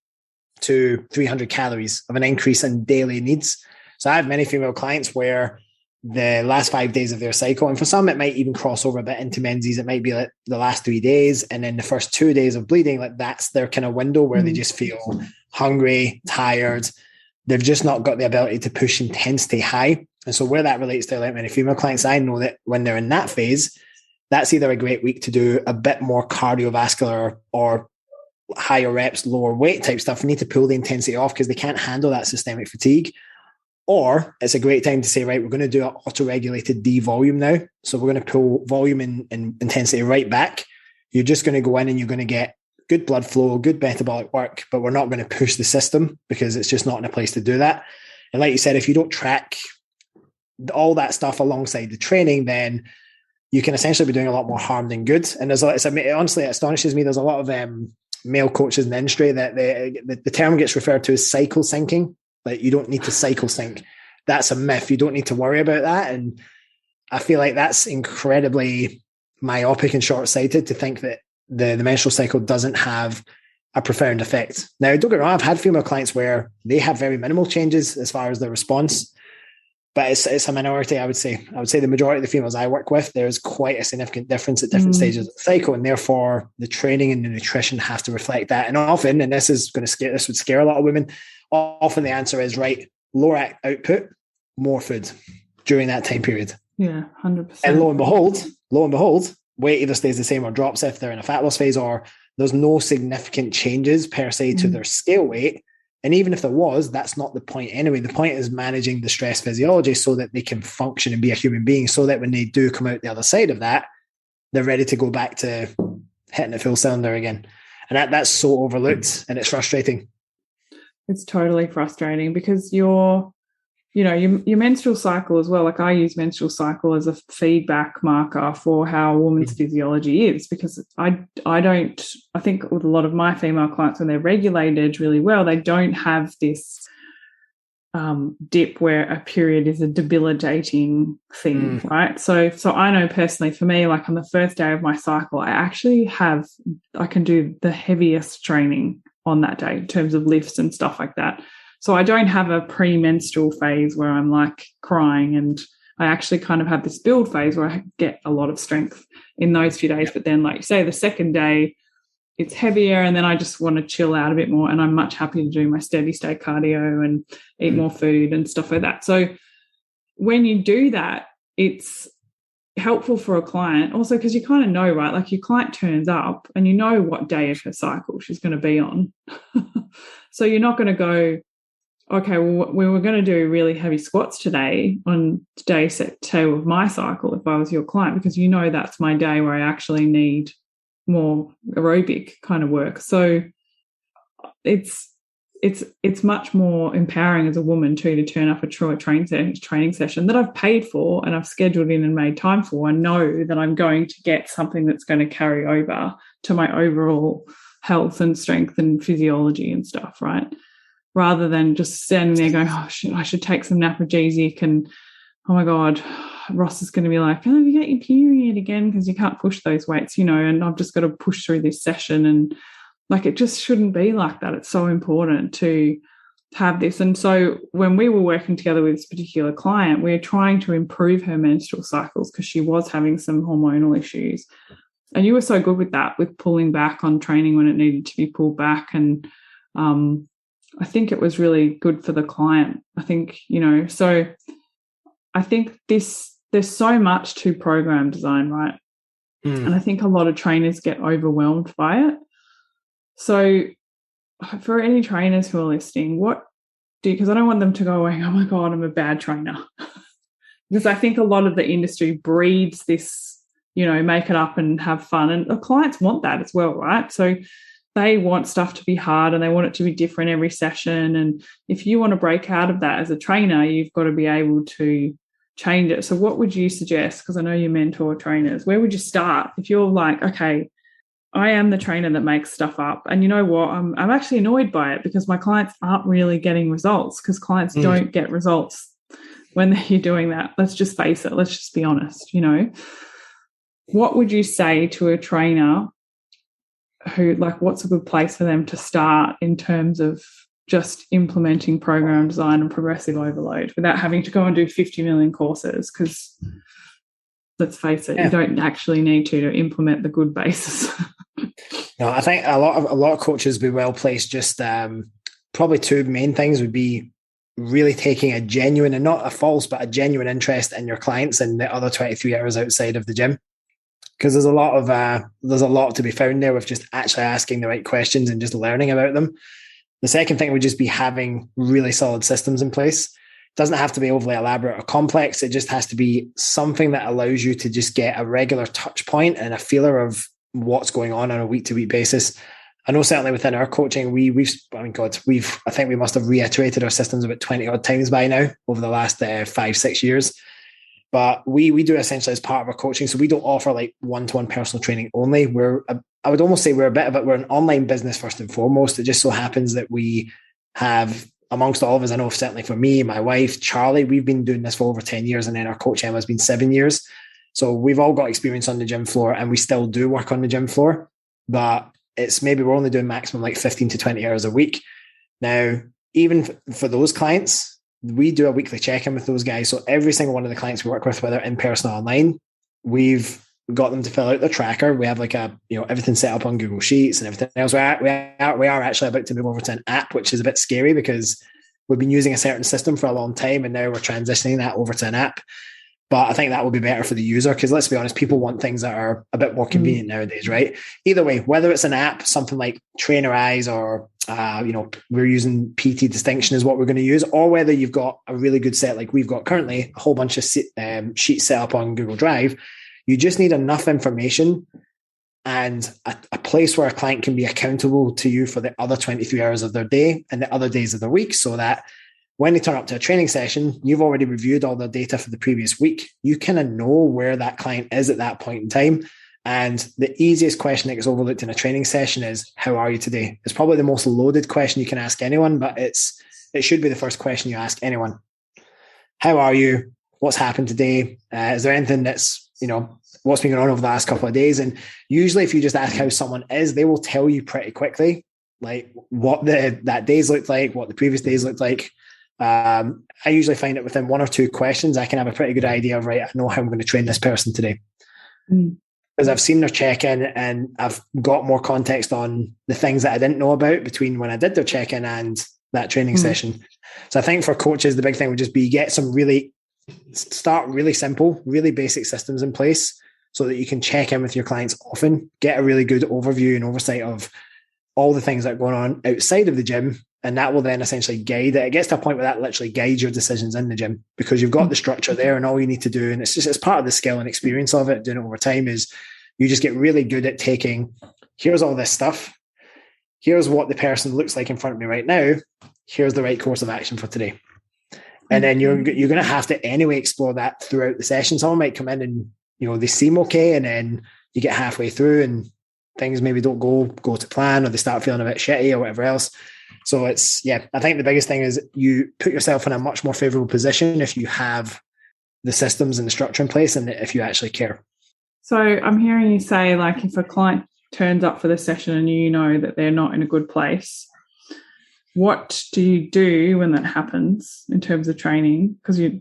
[SPEAKER 1] to 300 calories of an increase in daily needs. So I have many female clients where the last 5 days of their cycle, and for some, it might even cross over a bit into menses. It might be like the last 3 days, and then the first 2 days of bleeding, like that's their kind of window where they just feel hungry, tired. They've just not got the ability to push intensity high. And so where that relates to like many female clients, I know that when they're in that phase, that's either a great week to do a bit more cardiovascular or higher reps, lower weight type stuff. They need to pull the intensity off because they can't handle that systemic fatigue. Or it's a great time to say, right, we're going to do an auto-regulated D-volume now. So we're going to pull volume and intensity right back. You're just going to go in and you're going to get good blood flow, good metabolic work, but we're not going to push the system because it's just not in a place to do that. And like you said, if you don't track all that stuff alongside the training, then you can essentially be doing a lot more harm than good. And honestly, it astonishes me. There's a lot of male coaches in the industry that the term gets referred to as cycle syncing. Like you don't need to cycle sync. That's a myth. You don't need to worry about that. And I feel like that's incredibly myopic and short-sighted to think that the menstrual cycle doesn't have a profound effect. Now, don't get me wrong, I've had female clients where they have very minimal changes as far as their response, but it's a minority, I would say. I would say the majority of the females I work with, there's quite a significant difference at different stages of the cycle, and therefore the training and the nutrition has to reflect that. And often, and this would scare a lot of women, often the answer is, right, lower output, more food during that time period.
[SPEAKER 2] Yeah, 100%.
[SPEAKER 1] And lo and behold, weight either stays the same or drops if they're in a fat loss phase, or there's no significant changes per se to their scale weight, And even if there was, that's not the point anyway. The point is managing the stress physiology so that they can function and be a human being, so that when they do come out the other side of that, they're ready to go back to hitting a full cylinder again. And that's so overlooked, and it's frustrating.
[SPEAKER 2] It's totally frustrating because your menstrual cycle as well. Like, I use menstrual cycle as a feedback marker for how a woman's physiology is, because I think with a lot of my female clients, when they're regulated really well, they don't have this dip where a period is a debilitating thing, right? So I know personally for me, like on the first day of my cycle, I can do the heaviest training on that day in terms of lifts and stuff like that. So I don't have a premenstrual phase where I'm like crying, and I actually kind of have this build phase where I get a lot of strength in those few days. But then, like you say, the second day, it's heavier, and then I just want to chill out a bit more, and I'm much happier to do my steady state cardio and eat more food and stuff like that. So when you do that, it's helpful for a client also, because you kind of know, right? Like, your client turns up and you know what day of her cycle she's going to be on. So you're not going to go, okay, well, we were going to do really heavy squats today on day set 2 of my cycle if I was your client, because you know that's my day where I actually need more aerobic kind of work. So it's much more empowering as a woman too, to turn up a true training session that I've paid for and I've scheduled in and made time for, and know that I'm going to get something that's going to carry over to my overall health and strength and physiology and stuff, right? Rather than just standing there going, oh shit, I should take some naproxenic, and oh my God, Ross is going to be like, oh, you get your period again because you can't push those weights, and I've just got to push through this session. And like, it just shouldn't be like that. It's so important to have this. And so when we were working together with this particular client, we were trying to improve her menstrual cycles because she was having some hormonal issues. And you were so good with that, with pulling back on training when it needed to be pulled back. And I think it was really good for the client. I think, so I think there's so much to program design, right? And I think a lot of trainers get overwhelmed by it. So for any trainers who are listening, because I don't want them to go away, oh my God, I'm a bad trainer. Because I think a lot of the industry breeds this, make it up and have fun. And the clients want that as well, right? So they want stuff to be hard and they want it to be different every session. And if you want to break out of that as a trainer, you've got to be able to change it. So what would you suggest? Because I know you mentor trainers. Where would you start if you're like, okay, I am the trainer that makes stuff up, and you know what? I'm actually annoyed by it because my clients aren't really getting results, because clients don't get results when they're doing that. Let's just face it. Let's just be honest. What would you say to a trainer who, like, what's a good place for them to start in terms of just implementing program design and progressive overload without having to go and do 50 million courses? Because let's face it, you don't actually need to implement the good basis.
[SPEAKER 1] No, I think a lot of coaches would be well placed. Just probably 2 main things would be really taking a genuine, and not a false, but a genuine interest in your clients and the other 23 hours outside of the gym. Because there's a lot to be found there with just actually asking the right questions and just learning about them. The second thing would just be having really solid systems in place. It doesn't have to be overly elaborate or complex. It just has to be something that allows you to just get a regular touch point and a feeler of what's going on a week-to-week basis. I know certainly within our coaching, I think we must have reiterated our systems about 20 odd times by now over the last 5-6 years. But we do essentially as part of our coaching. So we don't offer like one-to-one personal training only. I would almost say we're an online business first and foremost. It just so happens that we have, amongst all of us, I know certainly for me, my wife, Charlie, we've been doing this for over 10 years. And then our coach Emma has been 7 years. So we've all got experience on the gym floor, and we still do work on the gym floor, but it's maybe we're only doing maximum like 15 to 20 hours a week. Now, even for those clients, we do a weekly check-in with those guys. So every single one of the clients we work with, whether in person or online, we've got them to fill out the tracker. We have like everything set up on Google Sheets and everything else. We are actually about to move over to an app, which is a bit scary because we've been using a certain system for a long time, and now we're transitioning that over to an app. But I think that will be better for the user because let's be honest, people want things that are a bit more convenient nowadays, right? Either way, whether it's an app, something like Trainerize or, we're using PT Distinction is what we're going to use, or whether you've got a really good set like we've got currently, a whole bunch of sheets set up on Google Drive. You just need enough information and a place where a client can be accountable to you for the other 23 hours of their day and the other days of the week so that when they turn up to a training session, you've already reviewed all their data for the previous week. You kind of know where that client is at that point in time. And the easiest question that gets overlooked in a training session is, how are you today? It's probably the most loaded question you can ask anyone, but it should be the first question you ask anyone. How are you? What's happened today? Is there anything that's, what's been going on over the last couple of days? And usually if you just ask how someone is, they will tell you pretty quickly, like what that day's looked like, what the previous days looked like. I usually find that within one or two questions, I can have a pretty good idea of, right, I know how I'm going to train this person today. Because I've seen their check-in and I've got more context on the things that I didn't know about between when I did their check-in and that training session. So I think for coaches, the big thing would just be start really simple, really basic systems in place so that you can check in with your clients often, get a really good overview and oversight of all the things that are going on outside of the gym. And that will then essentially guide it. It gets to a point where that literally guides your decisions in the gym because you've got the structure there and all you need to do. And it's part of the skill and experience of it, doing it over time, is you just get really good at taking, here's all this stuff. Here's what the person looks like in front of me right now. Here's the right course of action for today. And then you're going to have to anyway explore that throughout the session. Someone might come in and, they seem okay. And then you get halfway through and things maybe don't go to plan, or they start feeling a bit shitty or whatever else. So I think the biggest thing is you put yourself in a much more favorable position if you have the systems and the structure in place and if you actually care.
[SPEAKER 2] So I'm hearing you say, like, if a client turns up for the session and you know that they're not in a good place, what do you do when that happens in terms of training? Because you're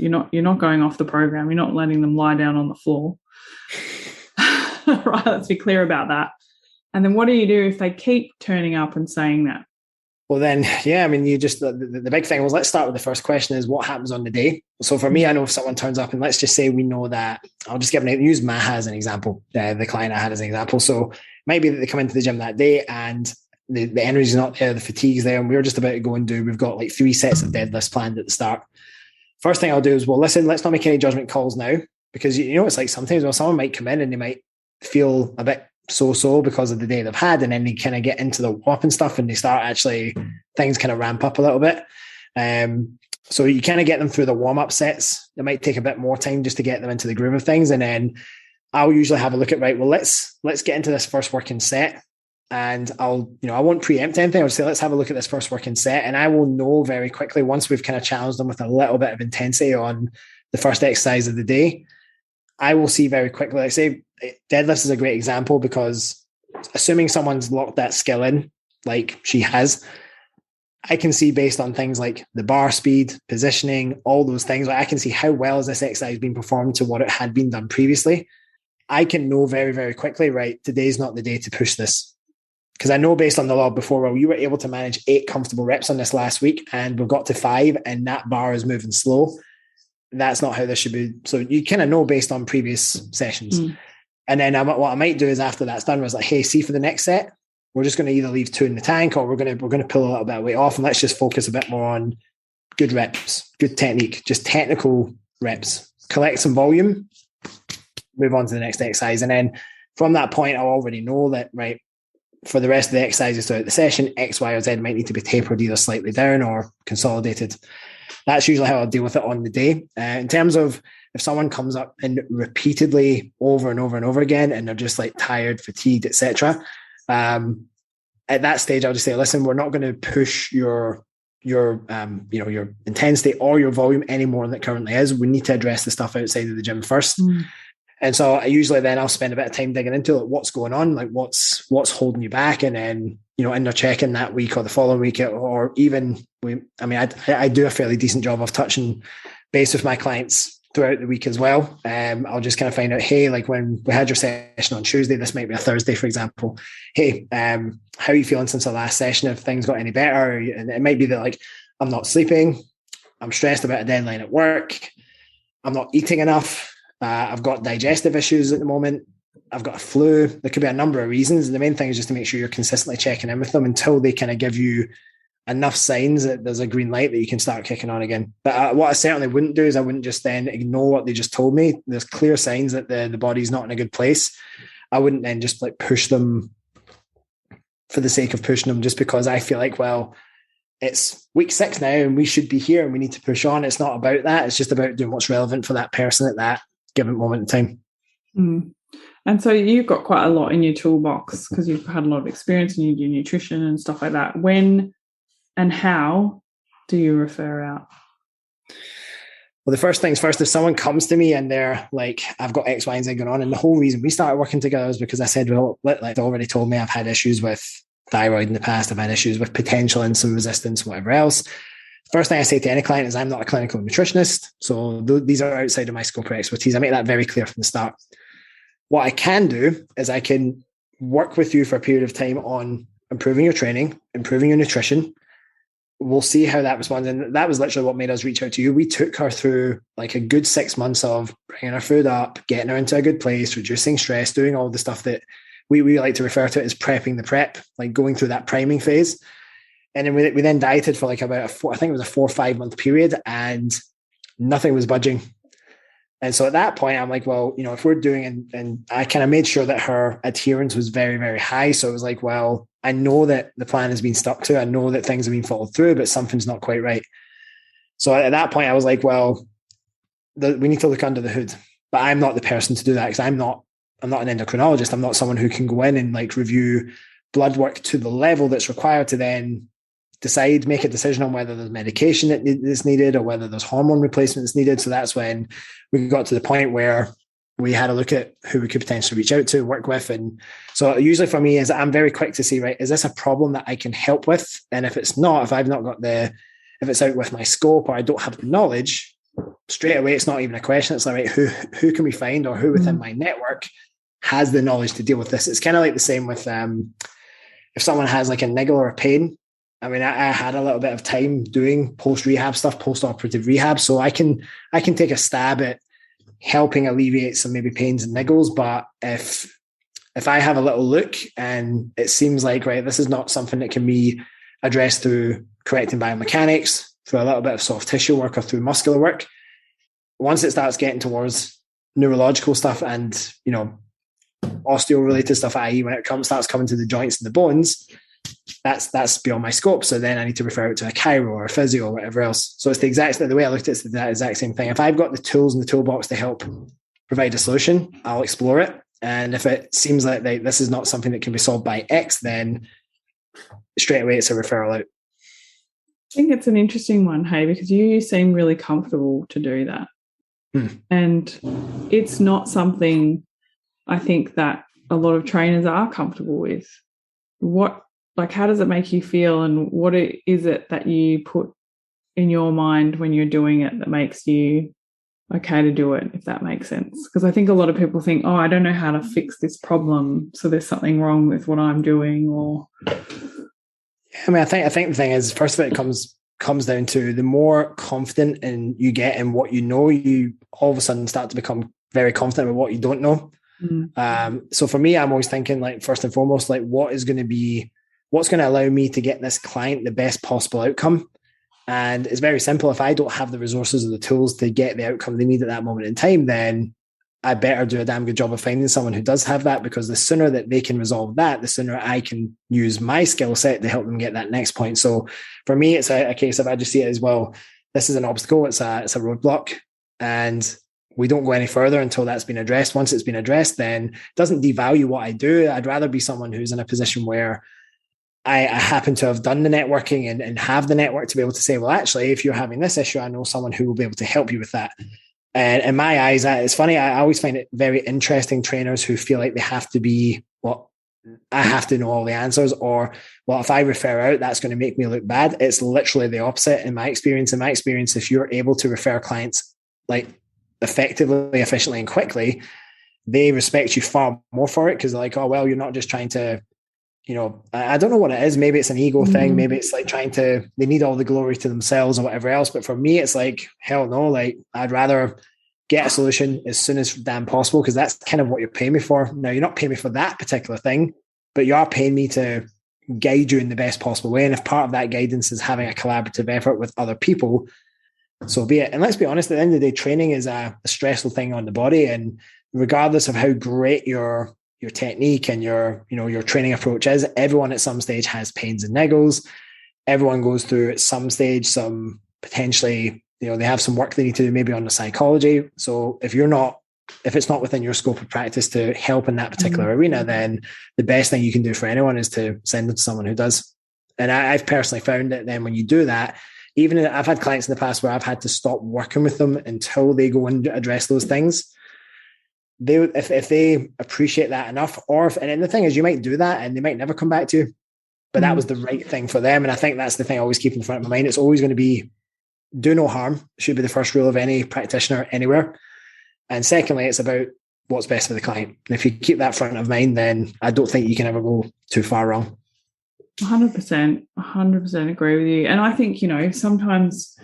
[SPEAKER 2] not going off the program, you're not letting them lie down on the floor. Right, let's be clear about that. And then what do you do if they keep turning up and saying that?
[SPEAKER 1] Well, then, you just, the big thing was, let's start with the first question is what happens on the day. So for me, I know if someone turns up and let's just say we know that, I'll just use Maha as an example, the client I had as an example. So it might be that they come into the gym that day and the energy's not there, the fatigue's there, and we're just about to go and we've got like 3 sets of deadlifts planned at the start. First thing I'll do is, well, listen, let's not make any judgment calls now, because it's like sometimes someone might come in and they might feel a bit so because of the day they've had, and then they kind of get into the warp and stuff and they start actually, things kind of ramp up a little bit. So you kind of get them through the warm-up sets. It might take a bit more time just to get them into the groove of things. And then I'll usually have a look at, right, well, let's get into this first working set. And I won't preempt anything. I'll say, let's have a look at this first working set. And I will know very quickly, once we've kind of challenged them with a little bit of intensity on the first exercise of the day, I will see very quickly, like say deadlifts is a great example, because assuming someone's locked that skill in, like she has, I can see based on things like the bar speed, positioning, all those things, like I can see how well is this exercise being performed to what it had been done previously. I can know very, very quickly, right, today's not the day to push this. Because I know based on the log before, well, you were able to manage 8 comfortable reps on this last week and we've got to 5 and that bar is moving slow. That's not how this should be. So you kind of know based on previous sessions. And then what I might do is after that's done was like, hey, see, for the next set, we're just going to either leave 2 in the tank or we're going to pull a little bit of weight off and let's just focus a bit more on good reps, good technique, just technical reps, collect some volume, move on to the next exercise. And then from that point, I'll already know that, right, for the rest of the exercises throughout the session, X, Y, or Z might need to be tapered either slightly down or consolidated. That's usually how I'll deal with it on the day. In terms of if someone comes up and repeatedly over and over and over again, and they're just like tired, fatigued, etc., at that stage, I'll just say, listen, we're not going to push your intensity or your volume any more than it currently is. We need to address the stuff outside of the gym first. And so I usually then I'll spend a bit of time digging into like what's going on, like what's holding you back, and then in their check-in that week or the following week, or even I do a fairly decent job of touching base with my clients throughout the week as well. I'll just kind of find out, hey, like when we had your session on Tuesday, this might be a Thursday, for example. Hey, how are you feeling since the last session? Have things got any better? And it might be that like I'm not sleeping, I'm stressed about a deadline at work. I'm not eating enough. I've got digestive issues at the moment. I've got a flu. There could be a number of reasons. The main thing is just to make sure you're consistently checking in with them until they kind of give you enough signs that there's a green light that you can start kicking on again. But what I certainly wouldn't do is I wouldn't just then ignore what they just told me. There's clear signs that the body's not in a good place. I wouldn't then just like push them for the sake of pushing them just because I feel like, well, it's week 6 now and we should be here and we need to push on. It's not about that. It's just about doing what's relevant for that person at that given moment in time.
[SPEAKER 2] Mm. And so you've got quite a lot in your toolbox because you've had a lot of experience and you do nutrition and stuff like that. When and how do you refer out?
[SPEAKER 1] Well, the first things first, if someone comes to me and they're like, I've got X, Y, and Z going on, and the whole reason we started working together is because I said, well, like they already told me I've had issues with thyroid in the past, I've had issues with potential insulin resistance, whatever else. First thing I say to any client is I'm not a clinical nutritionist, so these are outside of my scope of expertise. I make that very clear from the start. What I can do is I can work with you for a period of time on improving your training, improving your nutrition. We'll see how that responds. And that was literally what made us reach out to you. We took her through like a good 6 months of bringing her food up, getting her into a good place, reducing stress, doing all the stuff that we like to refer to it as prepping the prep, like going through that priming phase. And then we then dieted for like about I think it was a 4 or 5 month period and nothing was budging. And so at that point, I'm like, well, you know, if we're doing, and I kind of made sure that her adherence was very, very high. So it was like, well, I know that the plan has been stuck to, I know that things have been followed through, but something's not quite right. So at that point, I was like, well, we need to look under the hood, but I'm not the person to do that because I'm not an endocrinologist. I'm not someone who can go in and like review blood work to the level that's required to then make a decision on whether there's medication that's needed or whether there's hormone replacement that's needed. So that's when we got to the point where we had a look at who we could potentially reach out to, work with. And so usually for me is I'm very quick to see, right, is this a problem that I can help with? And if it's not, if I've not got if it's out with my scope or I don't have the knowledge, straight away, it's not even a question. It's like, right, who can we find or who within my network has the knowledge to deal with this? It's kind of like the same with if someone has like a niggle or a pain. I mean, I had a little bit of time doing post-rehab stuff, post-operative rehab. So I can take a stab at helping alleviate some maybe pains and niggles. But if I have a little look and it seems like, right, this is not something that can be addressed through correcting biomechanics, through a little bit of soft tissue work or through muscular work, once it starts getting towards neurological stuff and, you know, osteo-related stuff, i.e. when it starts coming to the joints and the bones, that's beyond my scope. So then I need to refer it to a chiro or a physio or whatever else. So it's the way I looked at it, it's the exact same thing. If I've got the tools in the toolbox to help provide a solution, I'll explore it. And if it seems like this is not something that can be solved by X, then straight away it's a referral out.
[SPEAKER 2] I think it's an interesting one, hey, because you seem really comfortable to do that. And it's not something I think that a lot of trainers are comfortable with. How does it make you feel, and what is it that you put in your mind when you're doing it that makes you okay to do it, if that makes sense? Because I think a lot of people think, oh, I don't know how to fix this problem, so there's something wrong with what I'm doing. Or
[SPEAKER 1] I mean, I think the thing is, first of all, it comes down to the more confident you get in what you know, you all of a sudden start to become very confident with what you don't know. So for me, I'm always thinking, like, first and foremost, like, what's going to allow me to get this client the best possible outcome? And it's very simple. If I don't have the resources or the tools to get the outcome they need at that moment in time, then I better do a damn good job of finding someone who does have that, because the sooner that they can resolve that, the sooner I can use my skill set to help them get that next point. So for me, it's a case of, I just see it as, well, this is an obstacle. It's a roadblock, and we don't go any further until that's been addressed. Once it's been addressed, then it doesn't devalue what I do. I'd rather be someone who's in a position where I happen to have done the networking and have the network to be able to say, well, actually, if you're having this issue, I know someone who will be able to help you with that. And in my eyes, it's funny, I always find it very interesting, trainers who feel like they have to be, well, I have to know all the answers, or, well, if I refer out, that's going to make me look bad. It's literally the opposite in my experience. In my experience, if you're able to refer clients like effectively, efficiently, and quickly, they respect you far more for it, because they're like, oh, well, you're not just trying to, you know, I don't know what it is. Maybe it's an ego thing. Maybe it's like they need all the glory to themselves or whatever else. But for me, it's like, hell no, like, I'd rather get a solution as soon as damn possible, because that's kind of what you're paying me for. Now, you're not paying me for that particular thing, but you are paying me to guide you in the best possible way. And if part of that guidance is having a collaborative effort with other people, so be it. And let's be honest, at the end of the day, training is a stressful thing on the body. And regardless of how great your technique and your training approach is, everyone at some stage has pains and niggles. Everyone goes through at some stage some potentially, they have some work they need to do maybe on the psychology. So if it's not within your scope of practice to help in that particular arena, then the best thing you can do for anyone is to send them to someone who does. And I've personally found that then when you do that, even I've had clients in the past where I've had to stop working with them until they go and address those things. If they appreciate that enough, and the thing is, you might do that and they might never come back to you, but that was the right thing for them. And I think that's the thing I always keep in front of my mind. It's always going to be do no harm, should be the first rule of any practitioner anywhere. And secondly, it's about what's best for the client. And if you keep that front of mind, then I don't think you can ever go too far wrong. 100% agree with you. And I think, sometimes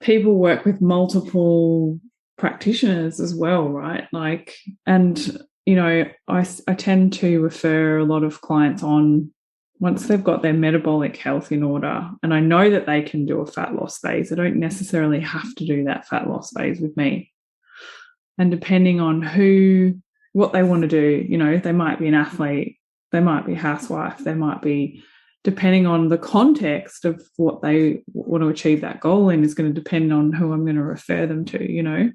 [SPEAKER 1] people work with multiple practitioners as well, right? I tend to refer a lot of clients on once they've got their metabolic health in order, and I know that they can do a fat loss phase. I don't necessarily have to do that fat loss phase with me. And depending on what they want to do, they might be an athlete, they might be a housewife, they might be, depending on the context of what they want to achieve that goal in, is going to depend on who I'm going to refer them to,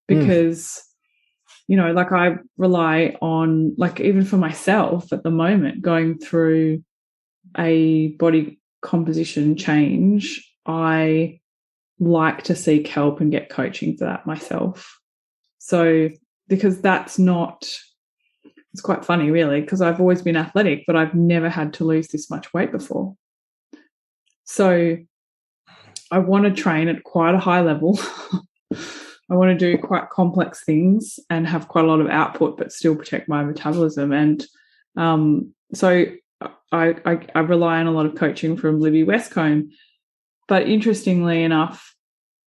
[SPEAKER 1] because, I rely on, even for myself at the moment, going through a body composition change, I like to seek help and get coaching for that myself. So, because it's quite funny really, because I've always been athletic, but I've never had to lose this much weight before. So I want to train at quite a high level. I want to do quite complex things and have quite a lot of output, but still protect my metabolism. And so I rely on a lot of coaching from Libby Westcombe. But interestingly enough,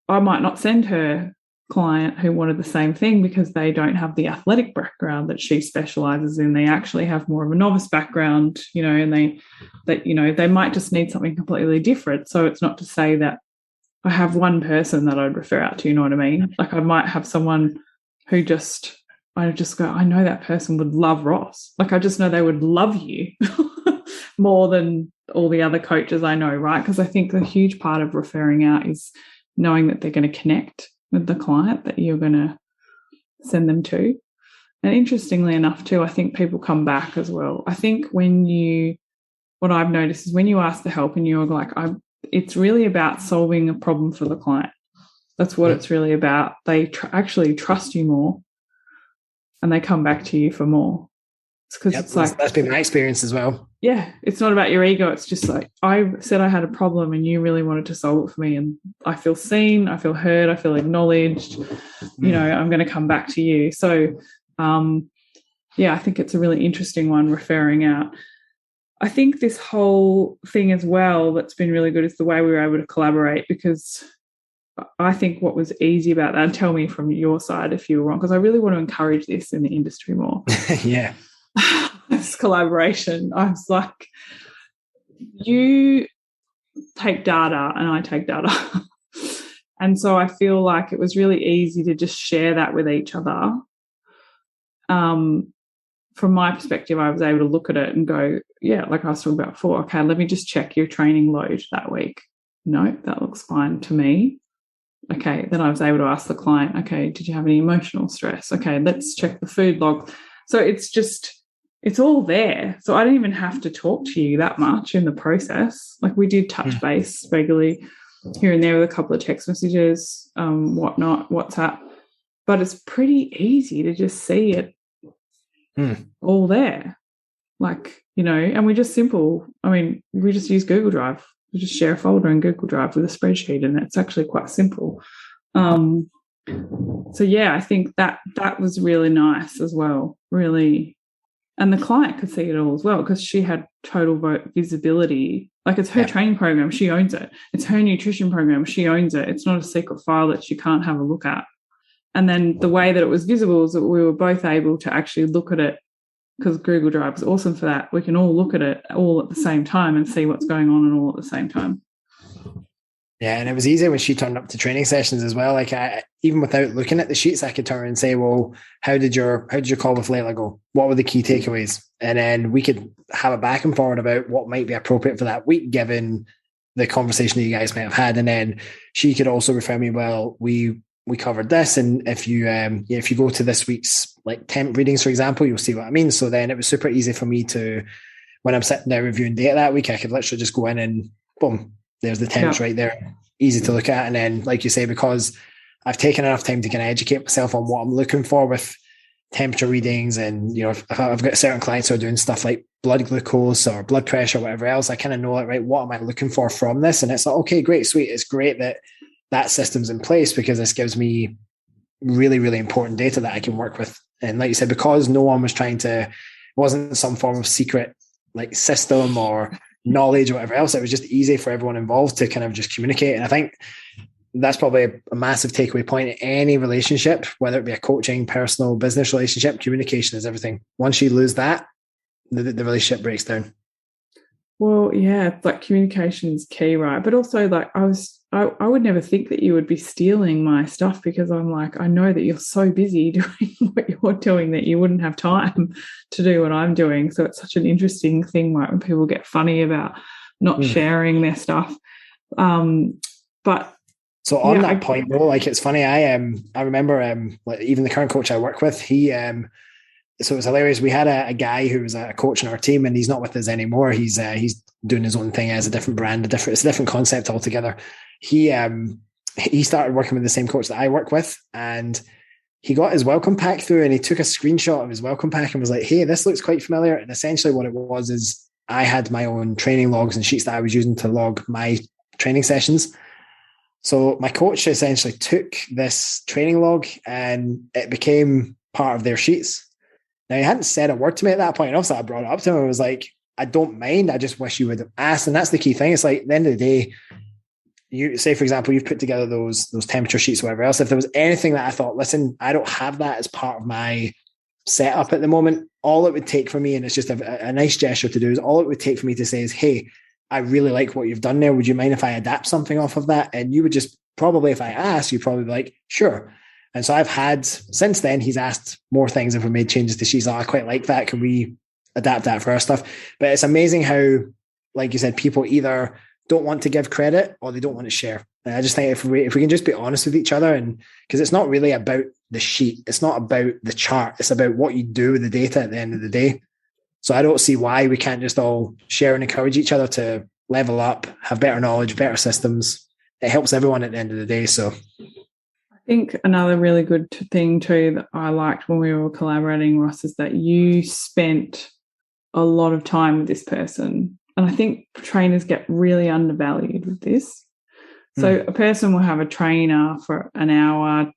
[SPEAKER 1] I might not send her client who wanted the same thing because they don't have the athletic background that she specializes in. They actually have more of a novice background, and they might just need something completely different. So it's not to say that I have one person that I'd refer out to, you know what I mean? I might have someone who I just go, I know that person would love Ross. I just know they would love you more than all the other coaches I know, right? Because I think the huge part of referring out is knowing that they're going to connect with the client that you're going to send them to. And interestingly enough too, I think people come back as well. I think what I've noticed is when you ask for help and you're like, it's really about solving a problem for the client. That's what it's really about. They actually trust you more and they come back to you for more. It's because it's that's been my experience as well.
[SPEAKER 2] Yeah, it's not about your ego. It's just I said I had a problem and you really wanted to solve it for me, and I feel seen, I feel heard, I feel acknowledged. I'm going to come back to you. So, I think it's a really interesting one, referring out. I think this whole thing as well that's been really good is the way we were able to collaborate, because I think what was easy about that, and tell me from your side if you were wrong, because I really want to encourage this in the industry more.
[SPEAKER 1] Yeah.
[SPEAKER 2] This collaboration. I was like, you take data and I take data. And so I feel like it was really easy to just share that with each other. From my perspective, I was able to look at it and go, yeah, like I was talking about before, okay, let me just check your training load that week. No, that looks fine to me. Okay, then I was able to ask the client, okay, did you have any emotional stress? Okay, let's check the food log. So it's all there. So I didn't even have to talk to you that much in the process. We did touch base regularly here and there with a couple of text messages, whatnot, WhatsApp. But it's pretty easy to just see it all there. And we just we just use Google Drive. We just share a folder in Google Drive with a spreadsheet, and it's actually quite simple. So yeah, I think that was really nice as well, really. And the client could see it all as well, because she had total visibility. It's her training program, she owns it. It's her nutrition program, she owns it. It's not a secret file that she can't have a look at. And then the way that it was visible is that we were both able to actually look at it, because Google Drive is awesome for that. We can all look at it all at the same time and see what's going on and all at the same time.
[SPEAKER 1] Yeah, and it was easy when she turned up to training sessions as well. Like even without looking at the sheets, I could turn and say, "Well, how did your call with Layla go? What were the key takeaways?" And then we could have a back and forward about what might be appropriate for that week, given the conversation that you guys might have had. And then she could also refer me, "Well, we covered this, and if you go to this week's like temp readings, for example, you'll see what I mean." So then it was super easy for me to, when I'm sitting there reviewing data that week, I could literally just go in and boom, there's the temps right there, easy to look at. And then, like you say, because I've taken enough time to kind of educate myself on what I'm looking for with temperature readings, and if I've got certain clients who are doing stuff like blood glucose or blood pressure, or whatever else, I kind of know, like, right, what am I looking for from this? And it's like, okay, great, sweet. It's great that system's in place, because this gives me really, really important data that I can work with. And like you said, because no one was it wasn't some form of secret like system or knowledge or whatever else, it was just easy for everyone involved to kind of just communicate. And I think that's probably a massive takeaway point in any relationship, whether it be a coaching, personal, business relationship. Communication is everything. Once you lose that, the relationship breaks down.
[SPEAKER 2] Well, yeah, like communication is key, right? But also, like, I would never think that you would be stealing my stuff, because I'm like, I know that you're so busy doing what you're doing that you wouldn't have time to do what I'm doing. So it's such an interesting thing, right, when people get funny about not sharing their stuff. But
[SPEAKER 1] so on that point though, like, it's funny. I remember like, even the current coach I work with, he so it was hilarious. We had a guy who was a coach in our team, and he's not with us anymore. He's doing his own thing as a different brand, it's a different concept altogether. He started working with the same coach that I work with, and he got his welcome pack through, and he took a screenshot of his welcome pack and was like, "Hey, this looks quite familiar." And essentially what it was is I had my own training logs and sheets that I was using to log my training sessions. So my coach essentially took this training log and it became part of their sheets. Now, he hadn't said a word to me at that point. And also, I brought it up to him. I was like, "I don't mind. I just wish you would have asked." And that's the key thing. It's like, at the end of the day, you say, for example, you've put together those temperature sheets, or whatever else. If there was anything that I thought, listen, I don't have that as part of my setup at the moment, all it would take for me, and it's just a nice gesture to do, is all it would take for me to say is, "Hey, I really like what you've done there. Would you mind if I adapt something off of that?" And you would just probably, if I asked, you'd probably be like, "Sure." And so I've had, since then, he's asked more things if we made changes to sheets. "Oh, I quite like that. Can we adapt that for our stuff?" But it's amazing how, like you said, people either don't want to give credit or they don't want to share. And I just think if we can just be honest with each other, and because it's not really about the sheet, it's not about the chart, it's about what you do with the data at the end of the day. So I don't see why we can't just all share and encourage each other to level up, have better knowledge, better systems. It helps everyone at the end of the day. So
[SPEAKER 2] I think another really good thing too that I liked when we were collaborating, Ross, is that you spent a lot of time with this person. And I think trainers get really undervalued with this. So a person will have a trainer for an hour,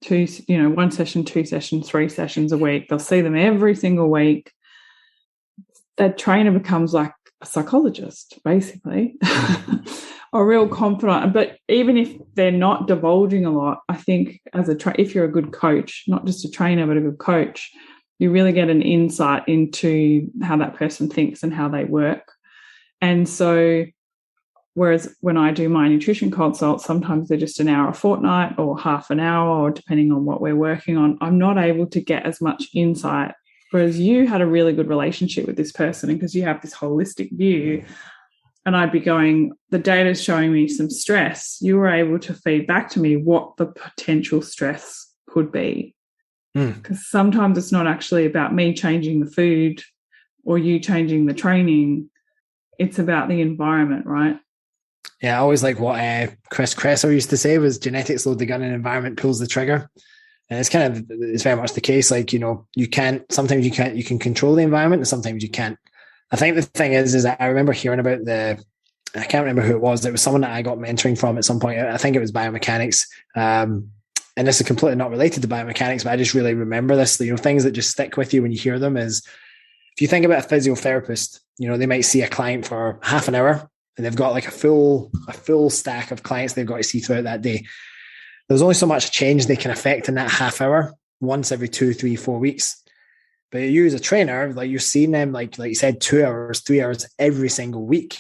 [SPEAKER 2] one session, 2 sessions, 3 sessions a week. They'll see them every single week. That trainer becomes like a psychologist, basically, or real confidant. But even if they're not divulging a lot, I think if you're a good coach, not just a trainer, but a good coach, you really get an insight into how that person thinks and how they work. And so, whereas when I do my nutrition consults, sometimes they're just an hour a fortnight or half an hour, or depending on what we're working on, I'm not able to get as much insight. Whereas you had a really good relationship with this person, and because you have this holistic view, and I'd be going, the data's showing me some stress, you were able to feed back to me what the potential stress could be. Because sometimes it's not actually about me changing the food or you changing the training. It's about the environment, right?
[SPEAKER 1] Yeah, I always like what Chris Kresser used to say was, genetics load the gun and environment pulls the trigger. And it's very much the case. Like, sometimes you can control the environment and sometimes you can't. I think the thing is that I remember hearing about I can't remember who it was. It was someone that I got mentoring from at some point. I think it was biomechanics. And this is completely not related to biomechanics, but I just really remember this, things that just stick with you when you hear them is, if you think about a physiotherapist, they might see a client for half an hour and they've got like a full stack of clients they've got to see throughout that day. there's only so much change they can affect in that half hour once every 2, 3, 4 weeks. But you as a trainer, like you're seeing them, like you said, 2 hours, 3 hours every single week.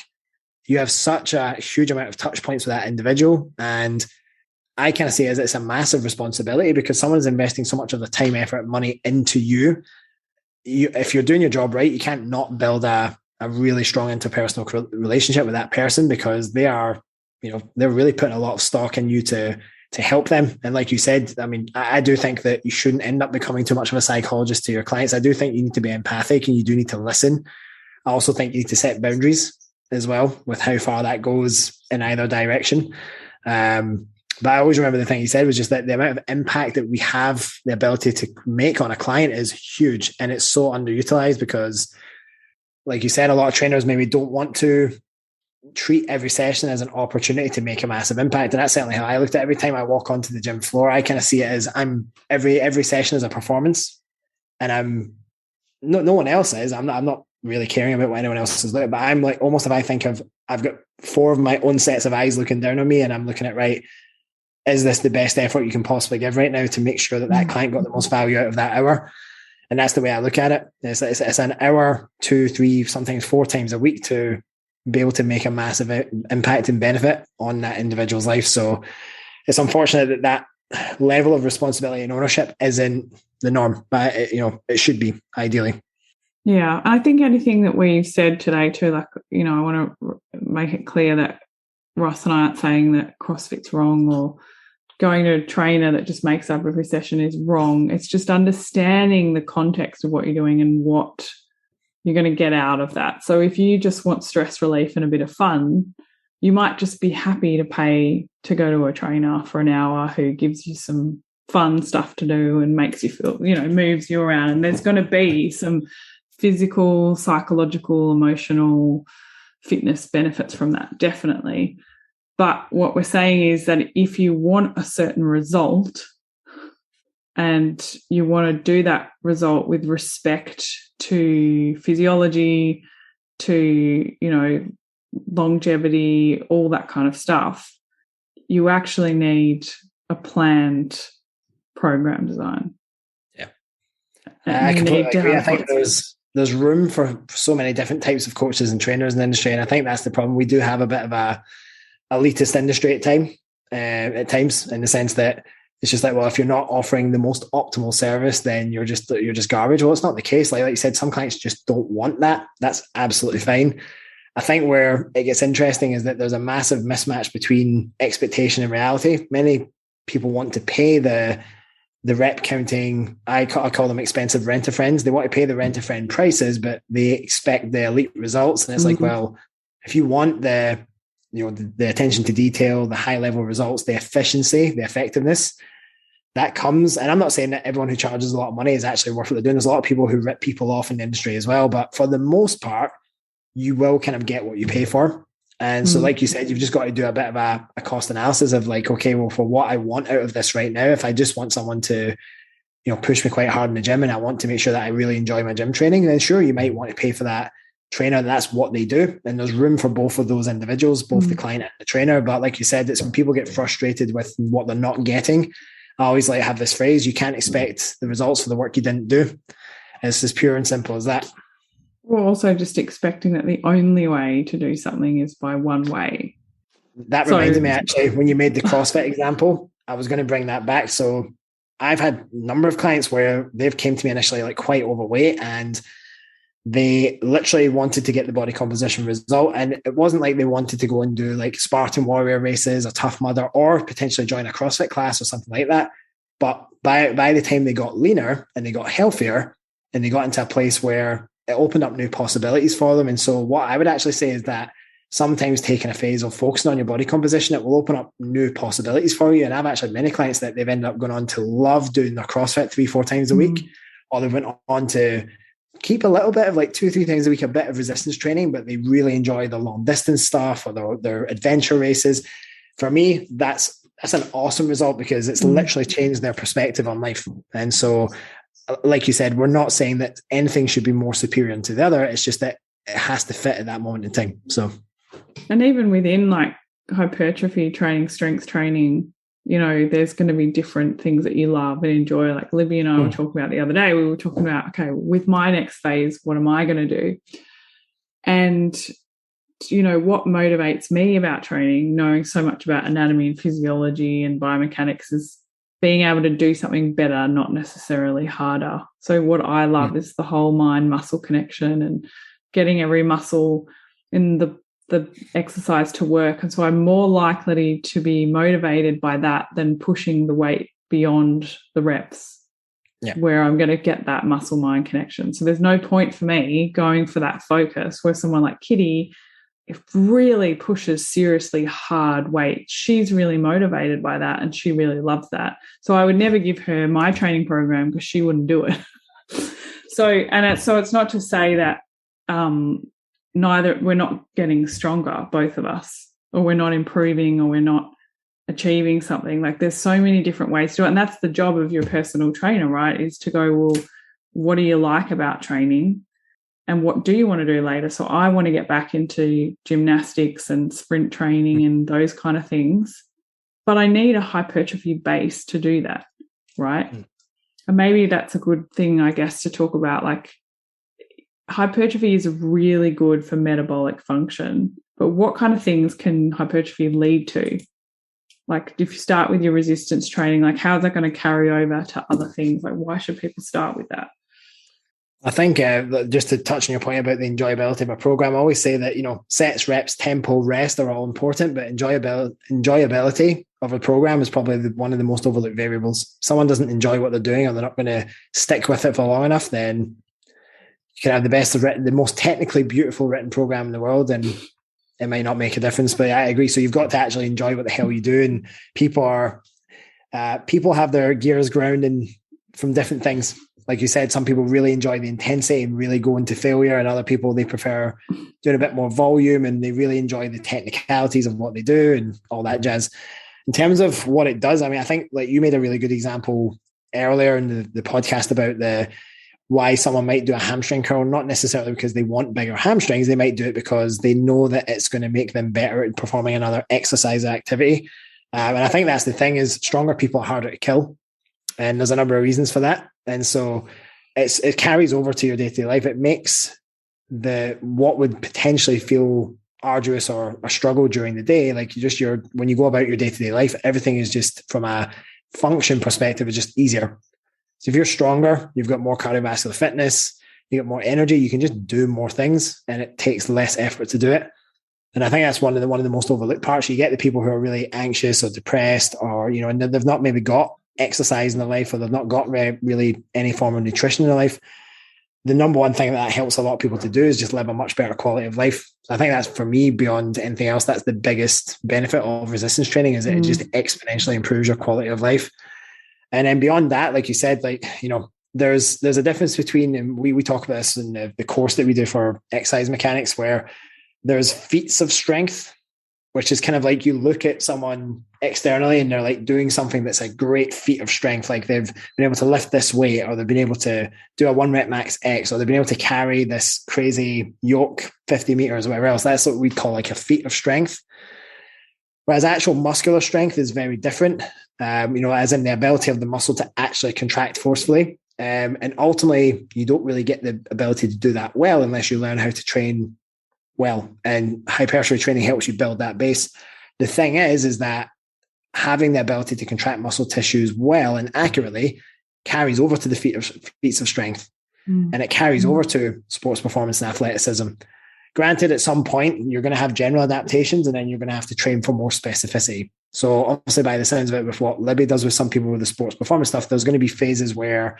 [SPEAKER 1] You have such a huge amount of touch points with that individual. And I kind of see it as it's a massive responsibility because someone's investing so much of the time, effort, money into you. If you're doing your job right, you can't not build a really strong interpersonal relationship with that person because they are, they're really putting a lot of stock in you to help them. And like you said, I mean, I do think that you shouldn't end up becoming too much of a psychologist to your clients. I do think you need to be empathic and you do need to listen. I also think you need to set boundaries as well with how far that goes in either direction. But I always remember the thing he said was just that the amount of impact that we have the ability to make on a client is huge. And it's so underutilized because, like you said, a lot of trainers maybe don't want to treat every session as an opportunity to make a massive impact. And that's certainly how I looked at it. Every time I walk onto the gym floor, I kind of see it as every session is a performance. And I'm no one else is. I'm not really caring about what anyone else is looking, but I'm like almost if I think of I've got 4 of my own sets of eyes looking down on me and I'm looking at, right, is this the best effort you can possibly give right now to make sure that client got the most value out of that hour? And that's the way I look at it. It's an hour, 2, 3, sometimes 4 times a week to be able to make a massive impact and benefit on that individual's life. So it's unfortunate that level of responsibility and ownership isn't the norm, but it should be ideally.
[SPEAKER 2] Yeah, I think anything that we've said today too, like, I want to make it clear that Ross and I aren't saying that CrossFit's wrong or going to a trainer that just makes up every session is wrong. It's just understanding the context of what you're doing and what you're going to get out of that. So if you just want stress relief and a bit of fun, you might just be happy to pay to go to a trainer for an hour who gives you some fun stuff to do and makes you feel, moves you around. And there's going to be some physical, psychological, emotional fitness benefits from that, definitely. But what we're saying is that if you want a certain result and you want to do that result with respect to physiology, to, longevity, all that kind of stuff, you actually need a planned program design.
[SPEAKER 1] Yeah. I completely agree. I think there's room for so many different types of coaches and trainers in the industry. And I think that's the problem. We do have a bit of a elitist industry at times, in the sense that it's just like, well, if you're not offering the most optimal service, then you're just garbage. Well, it's not the case. Like you said, some clients just don't want that. That's absolutely fine. I think where it gets interesting is that there's a massive mismatch between expectation and reality. Many people want to pay the rep counting, I call them expensive rent-a-friends. They want to pay the rent-a-friend prices, but they expect the elite results. And it's like, well, if you want the attention to detail, the high-level results, the efficiency, the effectiveness, that comes. And I'm not saying that everyone who charges a lot of money is actually worth what they're doing. There's a lot of people who rip people off in the industry as well. But for the most part, you will kind of get what you pay for. And so, like you said, you've just got to do a bit of a cost analysis of like, okay, well, for what I want out of this right now, if I just want someone to, push me quite hard in the gym and I want to make sure that I really enjoy my gym training, then sure, you might want to pay for that trainer. That's what they do. And there's room for both of those individuals, both the client and the trainer. But like you said, it's when people get frustrated with what they're not getting. I always like to have this phrase, you can't expect the results for the work you didn't do. It's as pure and simple as that.
[SPEAKER 2] We're also just expecting that the only way to do something is by one way.
[SPEAKER 1] That reminded me, actually, when you made the CrossFit example, I was going to bring that back. So I've had a number of clients where they've came to me initially like quite overweight and they literally wanted to get the body composition result. And it wasn't like they wanted to go and do like Spartan Warrior races, a Tough Mudder, or potentially join a CrossFit class or something like that. But by the time they got leaner and they got healthier and they got into a place where it opened up new possibilities for them. And so what I would actually say is that sometimes taking a phase of focusing on your body composition, it will open up new possibilities for you. And I've actually had many clients that they've ended up going on to love doing their CrossFit 3-4 times a week, or they went on to keep a little bit of like 2-3 times a week, a bit of resistance training, but they really enjoy the long distance stuff or their adventure races. For me, that's an awesome result because it's literally changed their perspective on life. And so, like you said, we're not saying that anything should be more superior to the other. It's just that it has to fit at that moment in time. So,
[SPEAKER 2] and even within like hypertrophy training, strength training, there's going to be different things that you love and enjoy. Like Libby and I were talking about the other day, we were talking about, okay, with my next phase, what am I going to do? And, what motivates me about training, knowing so much about anatomy and physiology and biomechanics, is being able to do something better, not necessarily harder. So what I love is the whole mind-muscle connection and getting every muscle in the exercise to work. And so I'm more likely to be motivated by that than pushing the weight beyond the reps, where I'm going to get that muscle-mind connection. So there's no point for me going for that focus where someone like Kitty, if really pushes seriously hard weight, she's really motivated by that and she really loves that. So I would never give her my training program because she wouldn't do it. So it's not to say that we're not getting stronger, both of us, or we're not improving, or we're not achieving something. Like, there's so many different ways to do it. And that's the job of your personal trainer, right? Is to go, well, what do you like about training? And what do you want to do later? So I want to get back into gymnastics and sprint training and those kind of things. But I need a hypertrophy base to do that, right? And maybe that's a good thing, I guess, to talk about. Like, hypertrophy is really good for metabolic function. But what kind of things can hypertrophy lead to? Like, if you start with your resistance training, like, how's that going to carry over to other things? Like, why should people start with that?
[SPEAKER 1] I think just to touch on your point about the enjoyability of a program, I always say that, sets, reps, tempo, rest are all important, but enjoyability of a program is probably one of the most overlooked variables. If someone doesn't enjoy what they're doing, or they're not going to stick with it for long enough, then you can have the most technically beautiful written program in the world, and it might not make a difference. But I agree. So you've got to actually enjoy what the hell you do. And people have their gears grounding from different things. Like you said, some people really enjoy the intensity and really go into failure, and other people, they prefer doing a bit more volume and they really enjoy the technicalities of what they do and all that jazz. In terms of what it does, I think, like, you made a really good example earlier in the podcast about why someone might do a hamstring curl, not necessarily because they want bigger hamstrings. They might do it because they know that it's going to make them better at performing another exercise activity. And I think that's the thing, is stronger people are harder to kill. And there's a number of reasons for that. And so it carries over to your day-to-day life. It makes what would potentially feel arduous or a struggle during the day, like when you go about your day-to-day life, everything is just, from a function perspective, is just easier. So if you're stronger, you've got more cardiovascular fitness, you get more energy, you can just do more things, and it takes less effort to do it. And I think that's one of the most overlooked parts. You get the people who are really anxious or depressed, or, and they've not maybe got exercise in their life, or they've not got really any form of nutrition in their life. The number one thing that helps a lot of people to do is just live a much better quality of life. So I think that's, for me, beyond anything else, that's the biggest benefit of resistance training, is it just exponentially improves your quality of life. And then beyond that, like you said, there's a difference between, and we talk about this in the course that we do for exercise mechanics, where there's feats of strength, which is kind of like, you look at someone externally and they're like doing something that's a great feat of strength. Like, they've been able to lift this weight, or they've been able to do a 1 rep max X, or they've been able to carry this crazy yoke 50 meters or whatever else. That's what we'd call like a feat of strength. Whereas actual muscular strength is very different, as in the ability of the muscle to actually contract forcefully. And ultimately, you don't really get the ability to do that well unless you learn how to train well. And hypertrophy training helps you build that base. The thing is that having the ability to contract muscle tissues well and accurately carries over to the feats of strength. And it carries over to sports performance and athleticism. Granted, at some point, you're going to have general adaptations, and then you're going to have to train for more specificity. So obviously, by the sounds of it, with what Libby does with some people with the sports performance stuff, there's going to be phases where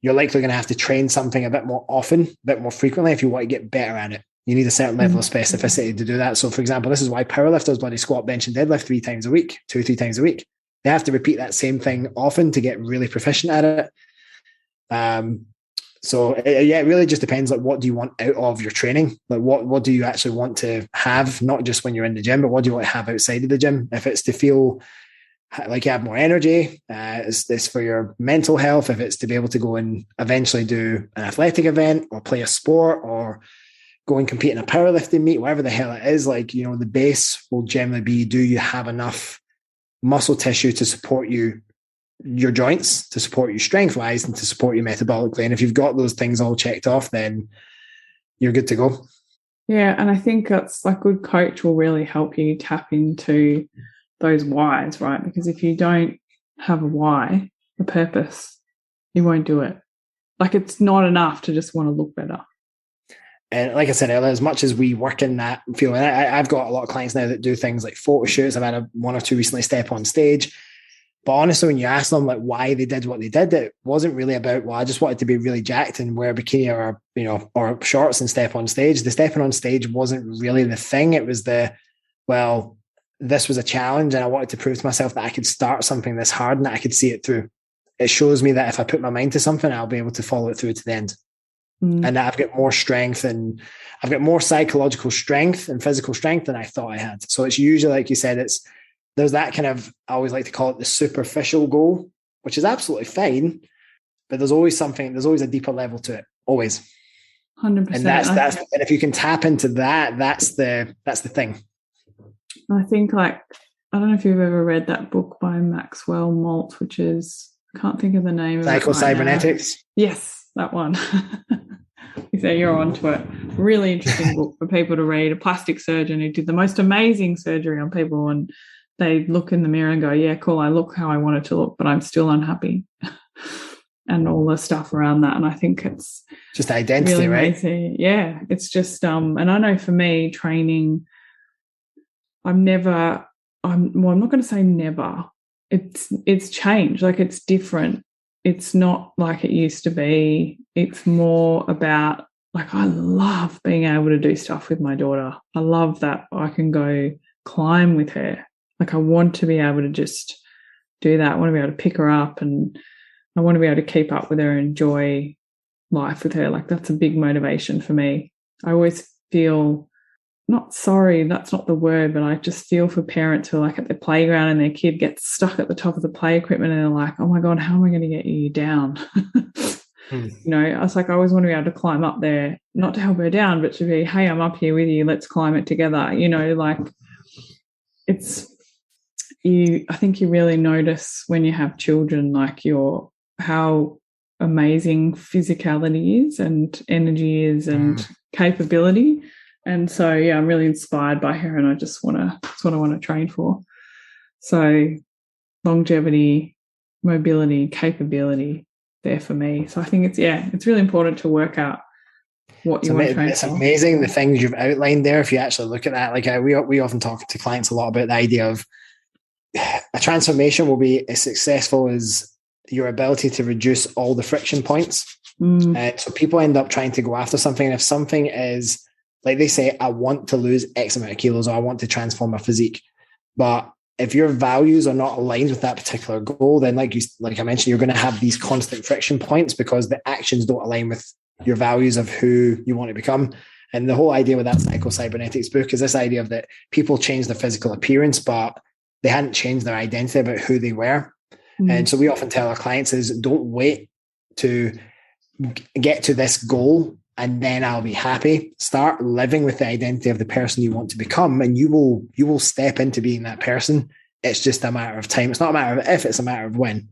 [SPEAKER 1] you're likely going to have to train something a bit more often, a bit more frequently, if you want to get better at it. You need a certain level of specificity to do that. So, for example, this is why powerlifters bloody squat, bench, and deadlift 3 times a week, 3 times a week. They have to repeat that same thing often to get really proficient at it. So it really just depends, like, what do you want out of your training? Like, what do you actually want to have, not just when you're in the gym, but what do you want to have outside of the gym? If it's to feel like you have more energy, is this for your mental health? If it's to be able to go and eventually do an athletic event or play a sport or go and compete in a powerlifting meet, whatever the hell it is, the base will generally be, do you have enough muscle tissue to support your joints, to support you strength-wise, and to support you metabolically. And if you've got those things all checked off, then you're good to go.
[SPEAKER 2] Yeah, and I think that's like good coach will really help you tap into those whys, right? Because if you don't have a why, a purpose, you won't do it. Like, it's not enough to just want to look better.
[SPEAKER 1] And like I said earlier, as much as we work in that field, and I've got a lot of clients now that do things like photo shoots. I've had one or two recently step on stage. But honestly, when you ask them like why they did what they did, it wasn't really about, well, I just wanted to be really jacked and wear a bikini or shorts and step on stage. The stepping on stage wasn't really the thing. It was this was a challenge, and I wanted to prove to myself that I could start something this hard and that I could see it through. It shows me that if I put my mind to something, I'll be able to follow it through to the end. And that I've got more strength, and I've got more psychological strength and physical strength than I thought I had. So it's usually, like you said, there's that kind of, I always like to call it the superficial goal, which is absolutely fine, but there's always a deeper level to it. Always.
[SPEAKER 2] 100%.
[SPEAKER 1] And and if you can tap into that, that's the thing.
[SPEAKER 2] I think, like, I don't know if you've ever read that book by Maxwell Maltz, which is, I can't think of the name of it.
[SPEAKER 1] Psycho-Cybernetics.
[SPEAKER 2] Yes, that one. So you're onto it. Really interesting book for people to read. A plastic surgeon who did the most amazing surgery on people, and they look in the mirror and go, yeah, cool, I look how I want it to look, but I'm still unhappy. And all the stuff around that. And I think it's
[SPEAKER 1] just identity,
[SPEAKER 2] really
[SPEAKER 1] right?
[SPEAKER 2] amazing. Yeah. It's just, and I know for me, training, I'm not going to say never. It's changed. Like, it's different. It's not like it used to be. It's more about, like, I love being able to do stuff with my daughter. I love that I can go climb with her. Like, I want to be able to just do that. I want to be able to pick her up, and I want to be able to keep up with her and enjoy life with her. Like, that's a big motivation for me. I always feel, not sorry, that's not the word, but I just feel for parents who are like at the playground and their kid gets stuck at the top of the play equipment and they're like, oh my God, how am I going to get you down? You know, I was like, I always want to be able to climb up there, not to help her down, but to be, hey, I'm up here with you, let's climb it together. You know, like, I think you really notice when you have children, like, how amazing physicality is and energy is and capability. And so, yeah, I'm really inspired by her, and that's what I want to train for. So longevity, mobility, capability there for me. So I think it's really important to work out what you want to train for. It's
[SPEAKER 1] amazing the things you've outlined there. If you actually look at that, like we often talk to clients a lot about the idea of a transformation will be as successful as your ability to reduce all the friction points. So people end up trying to go after something, and if something is, like they say, I want to lose X amount of kilos, or I want to transform my physique. But if your values are not aligned with that particular goal, then like I mentioned, you're going to have these constant friction points because the actions don't align with your values of who you want to become. And the whole idea with that Psycho-Cybernetics book is this idea of that people change their physical appearance, but they hadn't changed their identity about who they were. And so we often tell our clients is, don't wait to get to this goal and then I'll be happy. Start living with the identity of the person you want to become, and you will step into being that person. It's just a matter of time. It's not a matter of if, it's a matter of when.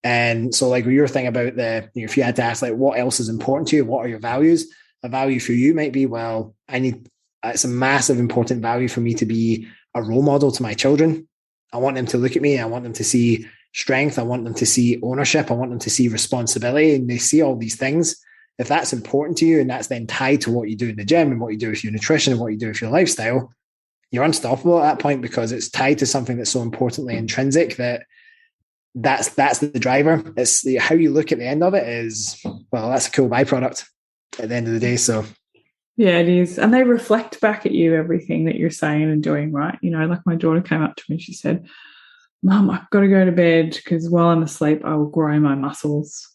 [SPEAKER 1] And so, like, your thing about if you had to ask, like, what else is important to you? What are your values? A value for you might be, well, it's a massive important value for me to be a role model to my children. I want them to look at me. I want them to see strength. I want them to see ownership. I want them to see responsibility. And they see all these things. If that's important to you and that's then tied to what you do in the gym and what you do with your nutrition and what you do with your lifestyle, you're unstoppable at that point because it's tied to something that's so importantly intrinsic that's the driver. It's how you look at the end of it is, well, that's a cool byproduct at the end of the day. So
[SPEAKER 2] yeah, it is. And they reflect back at you everything that you're saying and doing, right? You know, like my daughter came up to me, she said, Mum, I've got to go to bed because while I'm asleep, I will grow my muscles.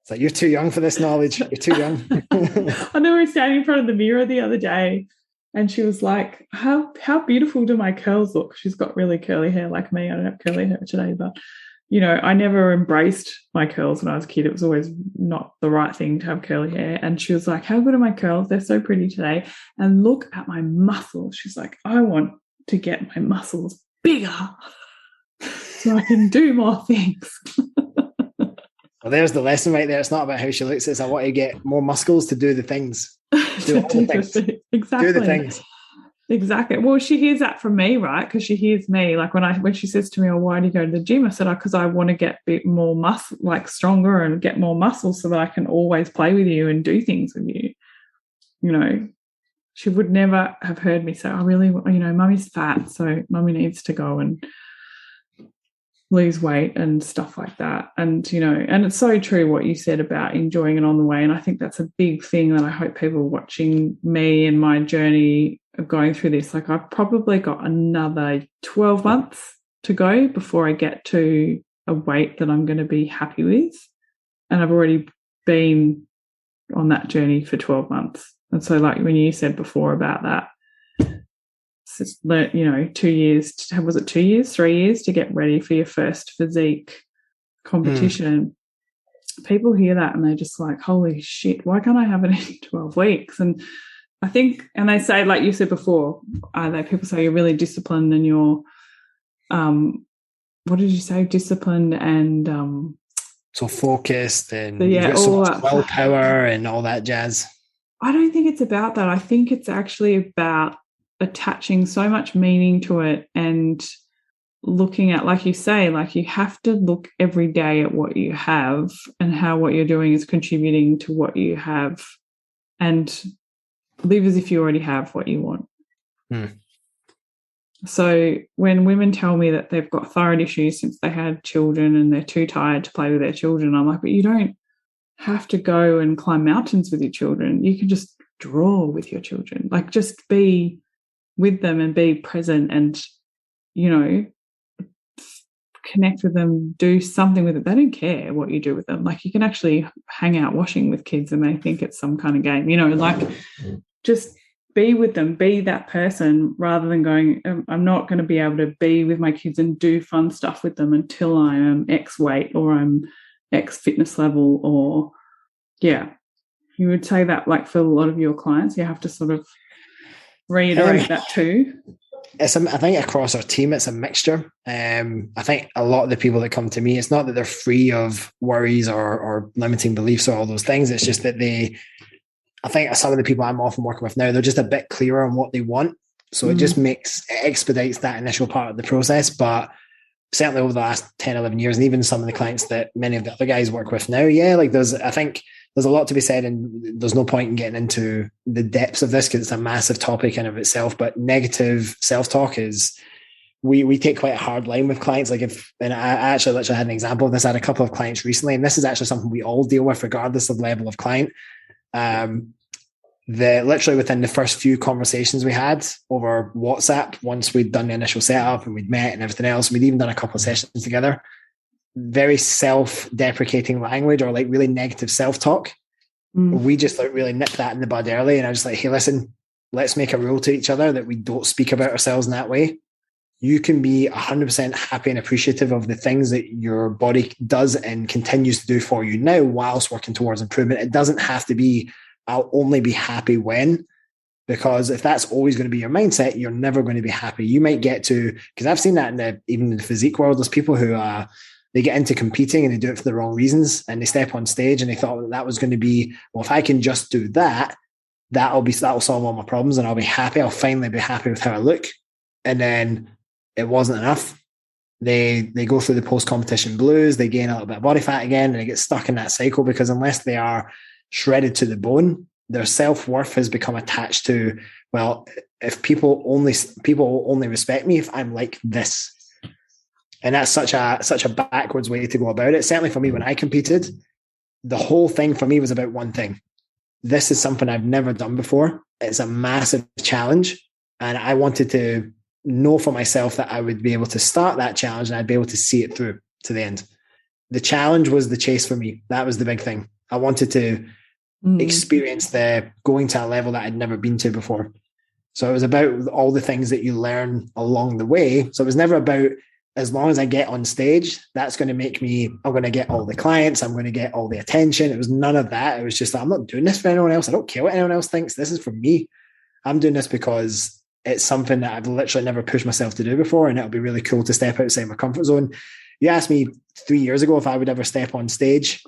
[SPEAKER 1] It's like, you're too young for this knowledge. You're too young.
[SPEAKER 2] I know we were standing in front of the mirror the other day and she was like, how beautiful do my curls look? She's got really curly hair like me. I don't have curly hair today, but I never embraced my curls when I was a kid. It was always not the right thing to have curly hair. And she was like, how good are my curls? They're so pretty today. And look at my muscles. She's like, I want to get my muscles bigger so I can do more things.
[SPEAKER 1] Well, there's the lesson right there. It's not about how she looks. It's I want to get more muscles to do the things.
[SPEAKER 2] Do all the things. Exactly.
[SPEAKER 1] Do the things.
[SPEAKER 2] Exactly. Well, she hears that from me, right? Because she hears me. Like when she says to me, "Oh, why do you go to the gym?" I said, "Oh, because I want to get a bit more muscle, like stronger, and get more muscle, so that I can always play with you and do things with you." She would never have heard me say, "I really, Mummy's fat, so Mummy needs to go and lose weight and stuff like that." And and it's so true what you said about enjoying it on the way. And I think that's a big thing that I hope people watching me and my journey of going through this, like I've probably got another 12 months to go before I get to a weight that I'm going to be happy with. And I've already been on that journey for 12 months. And so like when you said before about that, it's just, 2 years, was it 2 years, 3 years to get ready for your first physique competition. People hear that and they're just like, holy shit, why can't I have it in 12 weeks? And I think, and they say, like you said before, people say you're really disciplined and you're, what did you say? Disciplined and
[SPEAKER 1] so focused and
[SPEAKER 2] you've got so
[SPEAKER 1] much willpower and all that jazz.
[SPEAKER 2] I don't think it's about that. I think it's actually about attaching so much meaning to it and looking at, like you say, like you have to look every day at what you have and how what you're doing is contributing to what you have, and live as if you already have what you want. So when women tell me that they've got thyroid issues since they had children and they're too tired to play with their children, I'm like, but you don't have to go and climb mountains with your children. You can just draw with your children. Like just be with them and be present and, connect with them, do something with it. They don't care what you do with them. Like you can actually hang out washing with kids and they think it's some kind of game, like just be with them, be that person rather than going, I'm not going to be able to be with my kids and do fun stuff with them until I am X weight or I'm X fitness level or, you would say that like for a lot of your clients, you have to sort of reiterate that too.
[SPEAKER 1] I think across our team, it's a mixture. I think a lot of the people that come to me, it's not that they're free of worries or limiting beliefs or all those things. It's just that I think some of the people I'm often working with now, they're just a bit clearer on what they want. So it just expedites that initial part of the process. But certainly over the last 10, 11 years, and even some of the clients that many of the other guys work with now, I think there's a lot to be said, and there's no point in getting into the depths of this because it's a massive topic in of itself. But negative self-talk is, we take quite a hard line with clients. And I actually literally had an example of this. I had a couple of clients recently, and this is actually something we all deal with regardless of level of client. Literally within the first few conversations we had over WhatsApp, once we'd done the initial setup and we'd met and everything else, we'd even done a couple of sessions together, very self-deprecating language or like really negative self-talk. We just like really nipped that in the bud early. And I was like, hey, listen, let's make a rule to each other that we don't speak about ourselves in that way. You can be 100% happy and appreciative of the things that your body does and continues to do for you now whilst working towards improvement. It doesn't have to be, I'll only be happy when, because if that's always going to be your mindset, you're never going to be happy. You might get to, because I've seen that even in the physique world, there's people who they get into competing and they do it for the wrong reasons, and they step on stage and they thought that was going to be, well, if I can just do that, that'll solve all my problems and I'll be happy. I'll finally be happy with how I look. And then it wasn't enough. They go through the post-competition blues, they gain a little bit of body fat again, and they get stuck in that cycle because unless they are shredded to the bone, their self-worth has become attached to, well, if people only respect me if I'm like this. And that's such a backwards way to go about it. Certainly for me, when I competed, the whole thing for me was about one thing. This is something I've never done before. It's a massive challenge. And I wanted to know for myself that I would be able to start that challenge and I'd be able to see it through to the end. The challenge was the chase for me. That was the big thing. I wanted to experience the going to a level that I'd never been to before. So it was about all the things that you learn along the way. So it was never about as long as I get on stage, that's going to make me, I'm going to get all the clients, I'm going to get all the attention. It was none of that. It was just, I'm not doing this for anyone else. I don't care what anyone else thinks. This is for me. I'm doing this because it's something that I've literally never pushed myself to do before. And it'll be really cool to step outside my comfort zone. You asked me 3 years ago if I would ever step on stage,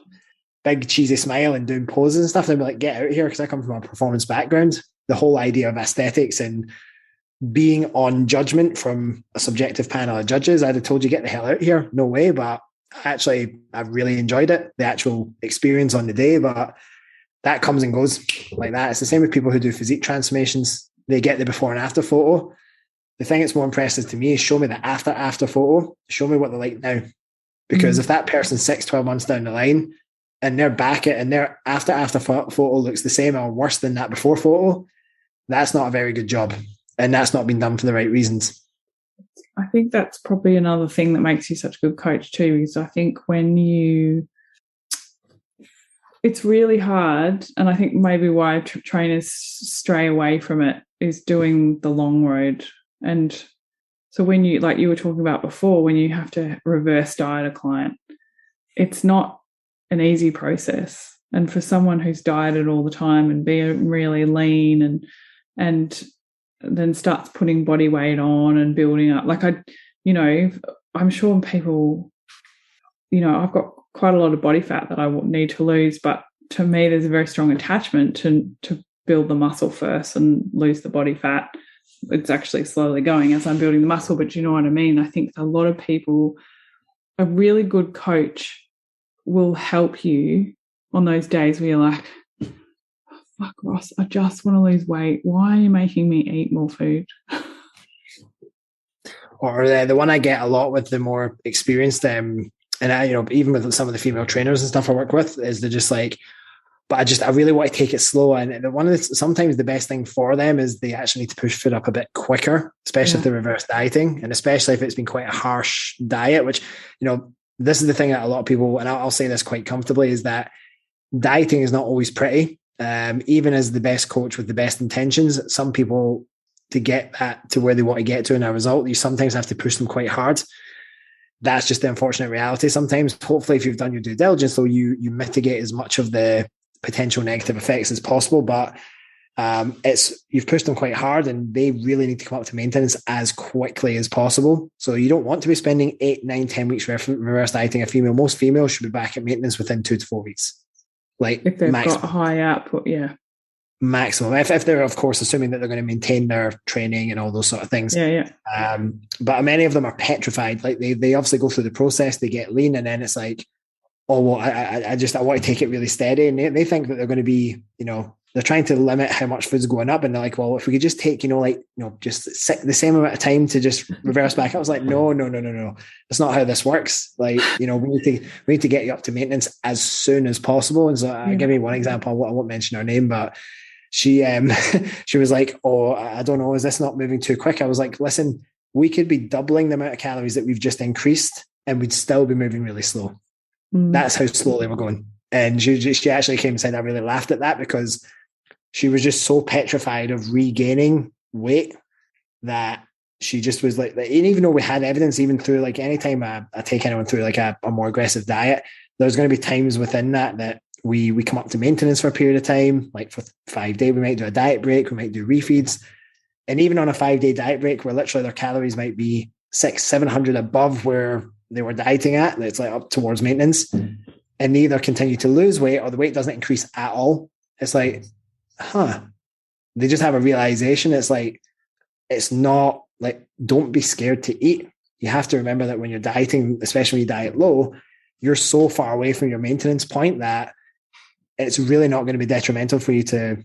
[SPEAKER 1] big cheesy smile and doing poses and stuff. I'd be like, get out of here. Because I come from a performance background. The whole idea of aesthetics and being on judgment from a subjective panel of judges, I'd have told you, get the hell out here. No way. But actually, I really enjoyed it, the actual experience on the day. But that comes and goes like that. It's the same with people who do physique transformations. They get the before and after photo. The thing that's more impressive to me is show me the after photo. Show me what they're like now. Because if that person's 6-12 months down the line and they're back at and their after photo looks the same or worse than that before photo, that's not a very good job. And that's not been done for the right reasons.
[SPEAKER 2] I think that's probably another thing that makes you such a good coach too, is I think it's really hard, and I think maybe why trainers stray away from it is doing the long road. And so when you, like you were talking about before, when you have to reverse diet a client, it's not an easy process. And for someone who's dieted all the time and being really lean and then starts putting body weight on and building up, like I'm sure people, I've got quite a lot of body fat that I need to lose, but to me there's a very strong attachment to build the muscle first and lose the body fat. It's actually slowly going as I'm building the muscle, but you know what I mean? I think a lot of people, a really good coach will help you on those days where you're like, fuck, Ross, I just want to lose weight. Why are you making me eat more food?
[SPEAKER 1] Or the one I get a lot with the more experienced, and even with some of the female trainers and stuff I work with, is they're just like, but I really want to take it slow. And sometimes the best thing for them is they actually need to push food up a bit quicker, especially if they're reverse dieting, and especially if it's been quite a harsh diet, which, this is the thing that a lot of people, and I'll say this quite comfortably, is that dieting is not always pretty. Even as the best coach with the best intentions, some people, to get that to where they want to get to in a result, you sometimes have to push them quite hard. That's just the unfortunate reality sometimes. Hopefully, if you've done your due diligence, so you mitigate as much of the potential negative effects as possible. But you've pushed them quite hard, and they really need to come up to maintenance as quickly as possible. So you don't want to be spending 8, 9, 10 weeks reverse dieting a female. Most females should be back at maintenance within 2 to 4 weeks. Like,
[SPEAKER 2] if they've
[SPEAKER 1] maximum.
[SPEAKER 2] got high output,
[SPEAKER 1] maximum. If they're, of course, assuming that they're going to maintain their training and all those sort of things. But many of them are petrified. Like they obviously go through the process, they get lean, and then it's like, oh well, I want to take it really steady, and they think that they're going to be, they're trying to limit how much food's going up, and they're like, well, if we could just take, just the same amount of time to just reverse back. I was like, no, that's not how this works. Like, we need to get you up to maintenance as soon as possible. And so I'll give you one example. I won't mention her name, but she was like, oh, I don't know, is this not moving too quick? I was like, listen, we could be doubling the amount of calories that we've just increased, and we'd still be moving really slow. That's how slowly we're going. And she actually came and said, I really laughed at that, because she was just so petrified of regaining weight that she just was like, and even though we had evidence, even through like anytime I take anyone through like a more aggressive diet, there's going to be times within that we come up to maintenance for a period of time. Like for 5 days, we might do a diet break, we might do refeeds. And even on a 5-day diet break, where literally their calories might be 600-700 above where they were dieting at, it's like up towards maintenance, and they either continue to lose weight or the weight doesn't increase at all. It's like, they just have a realization. It's like, it's not like, don't be scared to eat. You have to remember that when you're dieting, especially when you diet low, you're so far away from your maintenance point that it's really not going to be detrimental for you to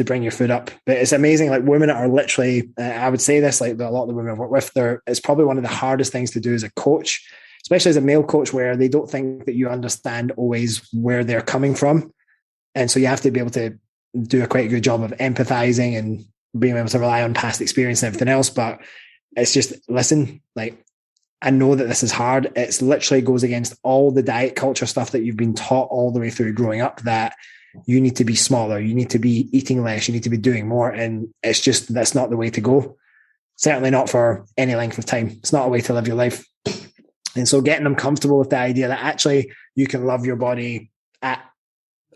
[SPEAKER 1] bring your food up. But it's amazing. Like, women are literally, I would say this, like a lot of the women I've worked with, it's probably one of the hardest things to do as a coach, especially as a male coach, where they don't think that you understand always where they're coming from. And so you have to be able to do a quite good job of empathizing and being able to rely on past experience and everything else. But it's just, listen, like, I know that this is hard. It's literally goes against all the diet culture stuff that you've been taught all the way through growing up, that you need to be smaller, you need to be eating less, you need to be doing more. And it's just, that's not the way to go. Certainly not for any length of time. It's not a way to live your life. And so getting them comfortable with the idea that actually you can love your body at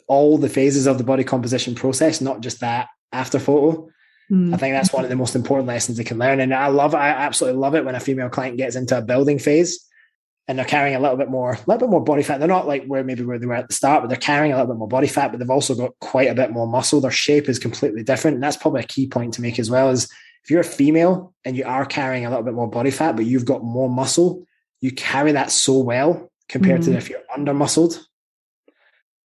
[SPEAKER 1] all the phases of the body composition process, not just that after photo. I think that's one of the most important lessons they can learn. And I absolutely love it when a female client gets into a building phase and they're carrying a little bit more body fat. They're not like where they were at the start, but they're carrying a little bit more body fat, but they've also got quite a bit more muscle. Their shape is completely different. And that's probably a key point to make as well, is if you're a female and you are carrying a little bit more body fat, but you've got more muscle, you carry that so well compared to if you're under muscled.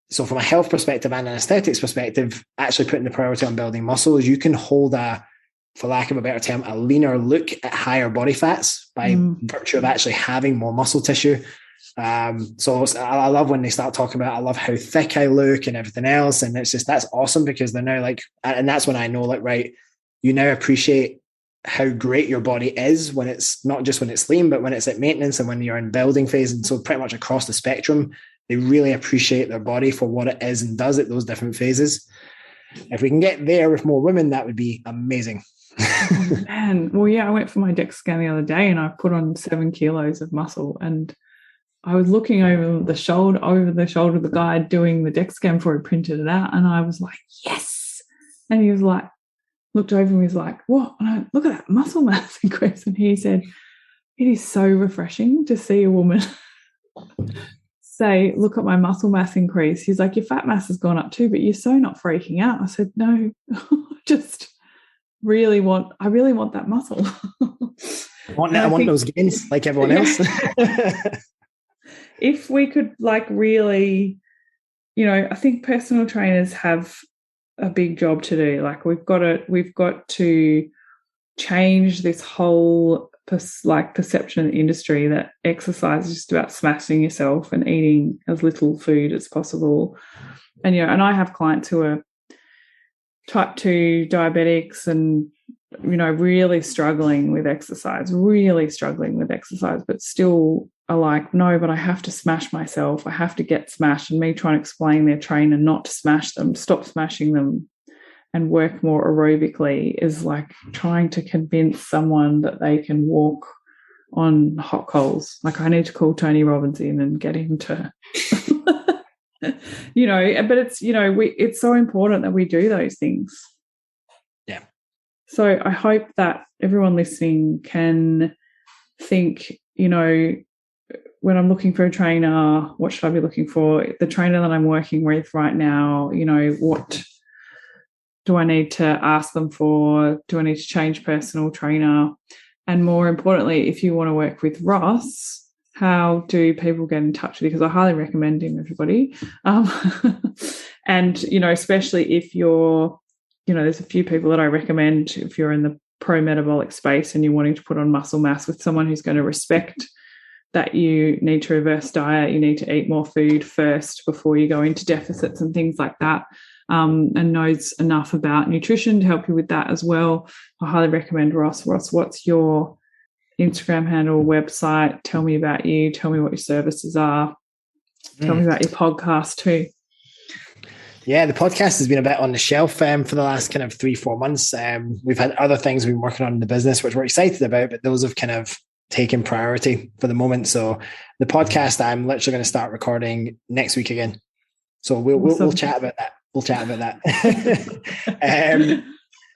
[SPEAKER 1] So from a health perspective and an aesthetics perspective, actually putting the priority on building muscle is you can hold for lack of a better term, a leaner look at higher body fats by virtue of actually having more muscle tissue. So I love when they start talking about, I love how thick I look and everything else. And it's just, that's awesome, because they're now like, and that's when I know, like, right, you now appreciate how great your body is when it's not just when it's lean, but when it's at maintenance and when you're in building phase. And so pretty much across the spectrum, they really appreciate their body for what it is and does at those different phases. If we can get there with more women, that would be amazing.
[SPEAKER 2] Oh, man. Well, yeah, I went for my DEXA scan the other day and I put on 7 kilos of muscle, and I was looking over the shoulder of the guy doing the DEXA scan before he printed it out, and I was like, yes. And he was like, looked over and was like, what? And I look at that muscle mass increase. And he said, it is so refreshing to see a woman say, look at my muscle mass increase. He's like, your fat mass has gone up too, but you're so not freaking out. I said, no, just really want that muscle.
[SPEAKER 1] I want those gains like everyone else.
[SPEAKER 2] If we could really, I think personal trainers have a big job to do. Like we've got to change this whole perception in the industry that exercise is just about smashing yourself and eating as little food as possible. And and I have clients who are type 2 diabetics and really struggling with exercise, but still are like, no, but I have to smash myself, I have to get smashed. And me trying to explain their trainer not to smash them, stop smashing them and work more aerobically, is like trying to convince someone that they can walk on hot coals. Like, I need to call Tony Robbins in and get him to but it's it's so important that we do those things.
[SPEAKER 1] Yeah.
[SPEAKER 2] So I hope that everyone listening can think, when I'm looking for a trainer, what should I be looking for? The trainer that I'm working with right now, what do I need to ask them for? Do I need to change personal trainer? And more importantly, if you want to work with Ross, how do people get in touch with you? Because I highly recommend him, everybody. And, especially if you're, there's a few people that I recommend if you're in the pro-metabolic space and you're wanting to put on muscle mass with someone who's going to respect that you need to reverse diet, you need to eat more food first before you go into deficits and things like that, and knows enough about nutrition to help you with that as well. I highly recommend Ross. Ross, what's your Instagram handle, website? Tell me about you. Tell me what your services are. Tell me about your podcast too.
[SPEAKER 1] Yeah, the podcast has been a bit on the shelf for the last kind of 3-4 months. We've had other things we've been working on in the business, which we're excited about, but those have kind of taken priority for the moment. So the podcast, I'm literally going to start recording next week again. So we'll chat about that. We'll chat about that.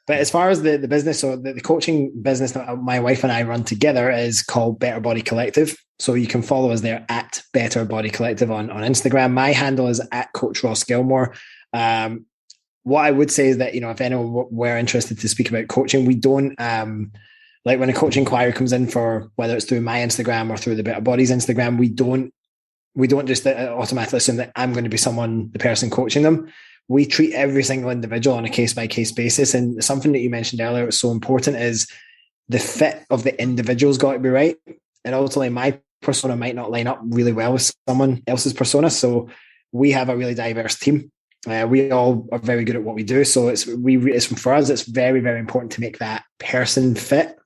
[SPEAKER 1] But as far as the business, so the coaching business that my wife and I run together is called Better Body Collective. So you can follow us there at Better Body Collective on Instagram. My handle is at Coach Ross Gilmour. What I would say is that, if anyone were interested to speak about coaching, we don't, like when a coach inquiry comes in for whether it's through my Instagram or through the Better Bodies Instagram, we don't just automatically assume that I'm going to be the person coaching them. We treat every single individual on a case-by-case basis. And something that you mentioned earlier was so important is the fit of the individual's got to be right. And ultimately, my persona might not line up really well with someone else's persona. So we have a really diverse team. We all are very good at what we do. So for us, it's very, very important to make that person fit,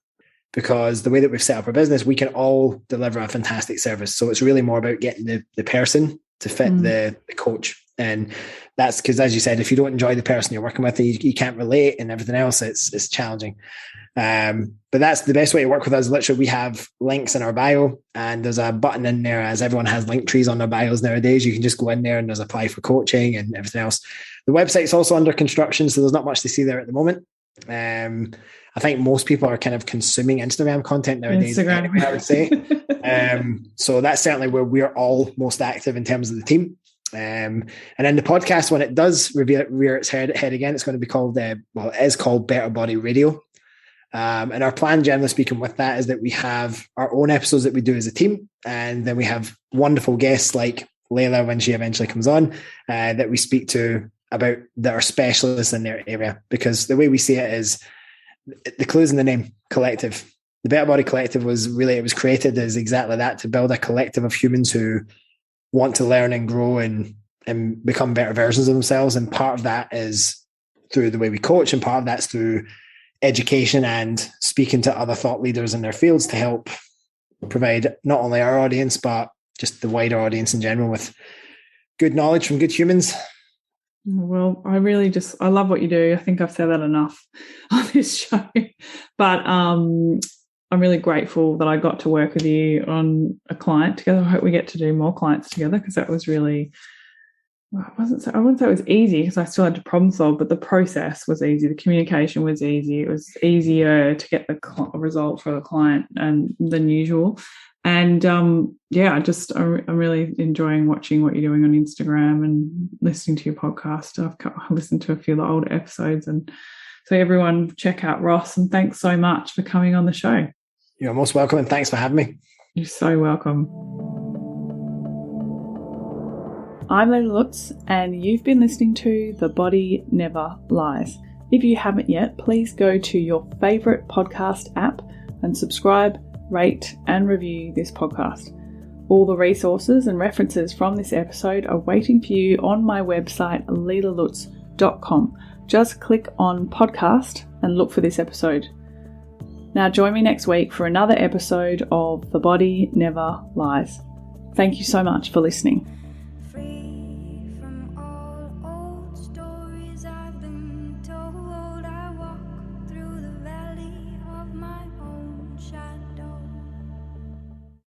[SPEAKER 1] because the way that we've set up our business, we can all deliver a fantastic service. So it's really more about getting the person to fit the coach. And that's because, as you said, if you don't enjoy the person you're working with, you can't relate and everything else, it's challenging. But that's the best way to work with us. Literally, we have links in our bio, and there's a button in there, as everyone has link trees on their bios nowadays. You can just go in there and there's apply for coaching and everything else. The website's also under construction, so there's not much to see there at the moment. I think most people are kind of consuming Instagram content nowadays, anyway, I would say. So that's certainly where we're all most active in terms of the team. And then the podcast, when it does rear its head again, it's going to be called, it is called Better Body Radio. And our plan, generally speaking, with that is that we have our own episodes that we do as a team. And then we have wonderful guests like Layla, when she eventually comes on, that we speak to about that are specialists in their area. Because the way we see it is, the clue's in the name, collective. The Better Body Collective was created as exactly that, to build a collective of humans who want to learn and grow and become better versions of themselves. And part of that is through the way we coach, and part of that's through education and speaking to other thought leaders in their fields to help provide not only our audience, but just the wider audience in general with good knowledge from good humans.
[SPEAKER 2] Well, I love what you do. I think I've said that enough on this show. But I'm really grateful that I got to work with you on a client together. I hope we get to do more clients together, because that was really, I wouldn't say it was easy, because I still had to problem solve, but the process was easy. The communication was easy. It was easier to get the result for the client than usual. And I'm really enjoying watching what you're doing on Instagram and listening to your podcast. I've listened to a few of the older episodes, and so everyone check out Ross, and thanks so much for coming on the show.
[SPEAKER 1] You're most welcome, and thanks for having me.
[SPEAKER 2] You're so welcome. I'm Layla Lutz, and you've been listening to The Body Never Lies. If you haven't yet, please go to your favourite podcast app and subscribe, rate and review this podcast. All the resources and references from this episode are waiting for you on my website, leelalutz.com. Just click on podcast and look for this episode. Now join me next week for another episode of The Body Never Lies. Thank you so much for listening.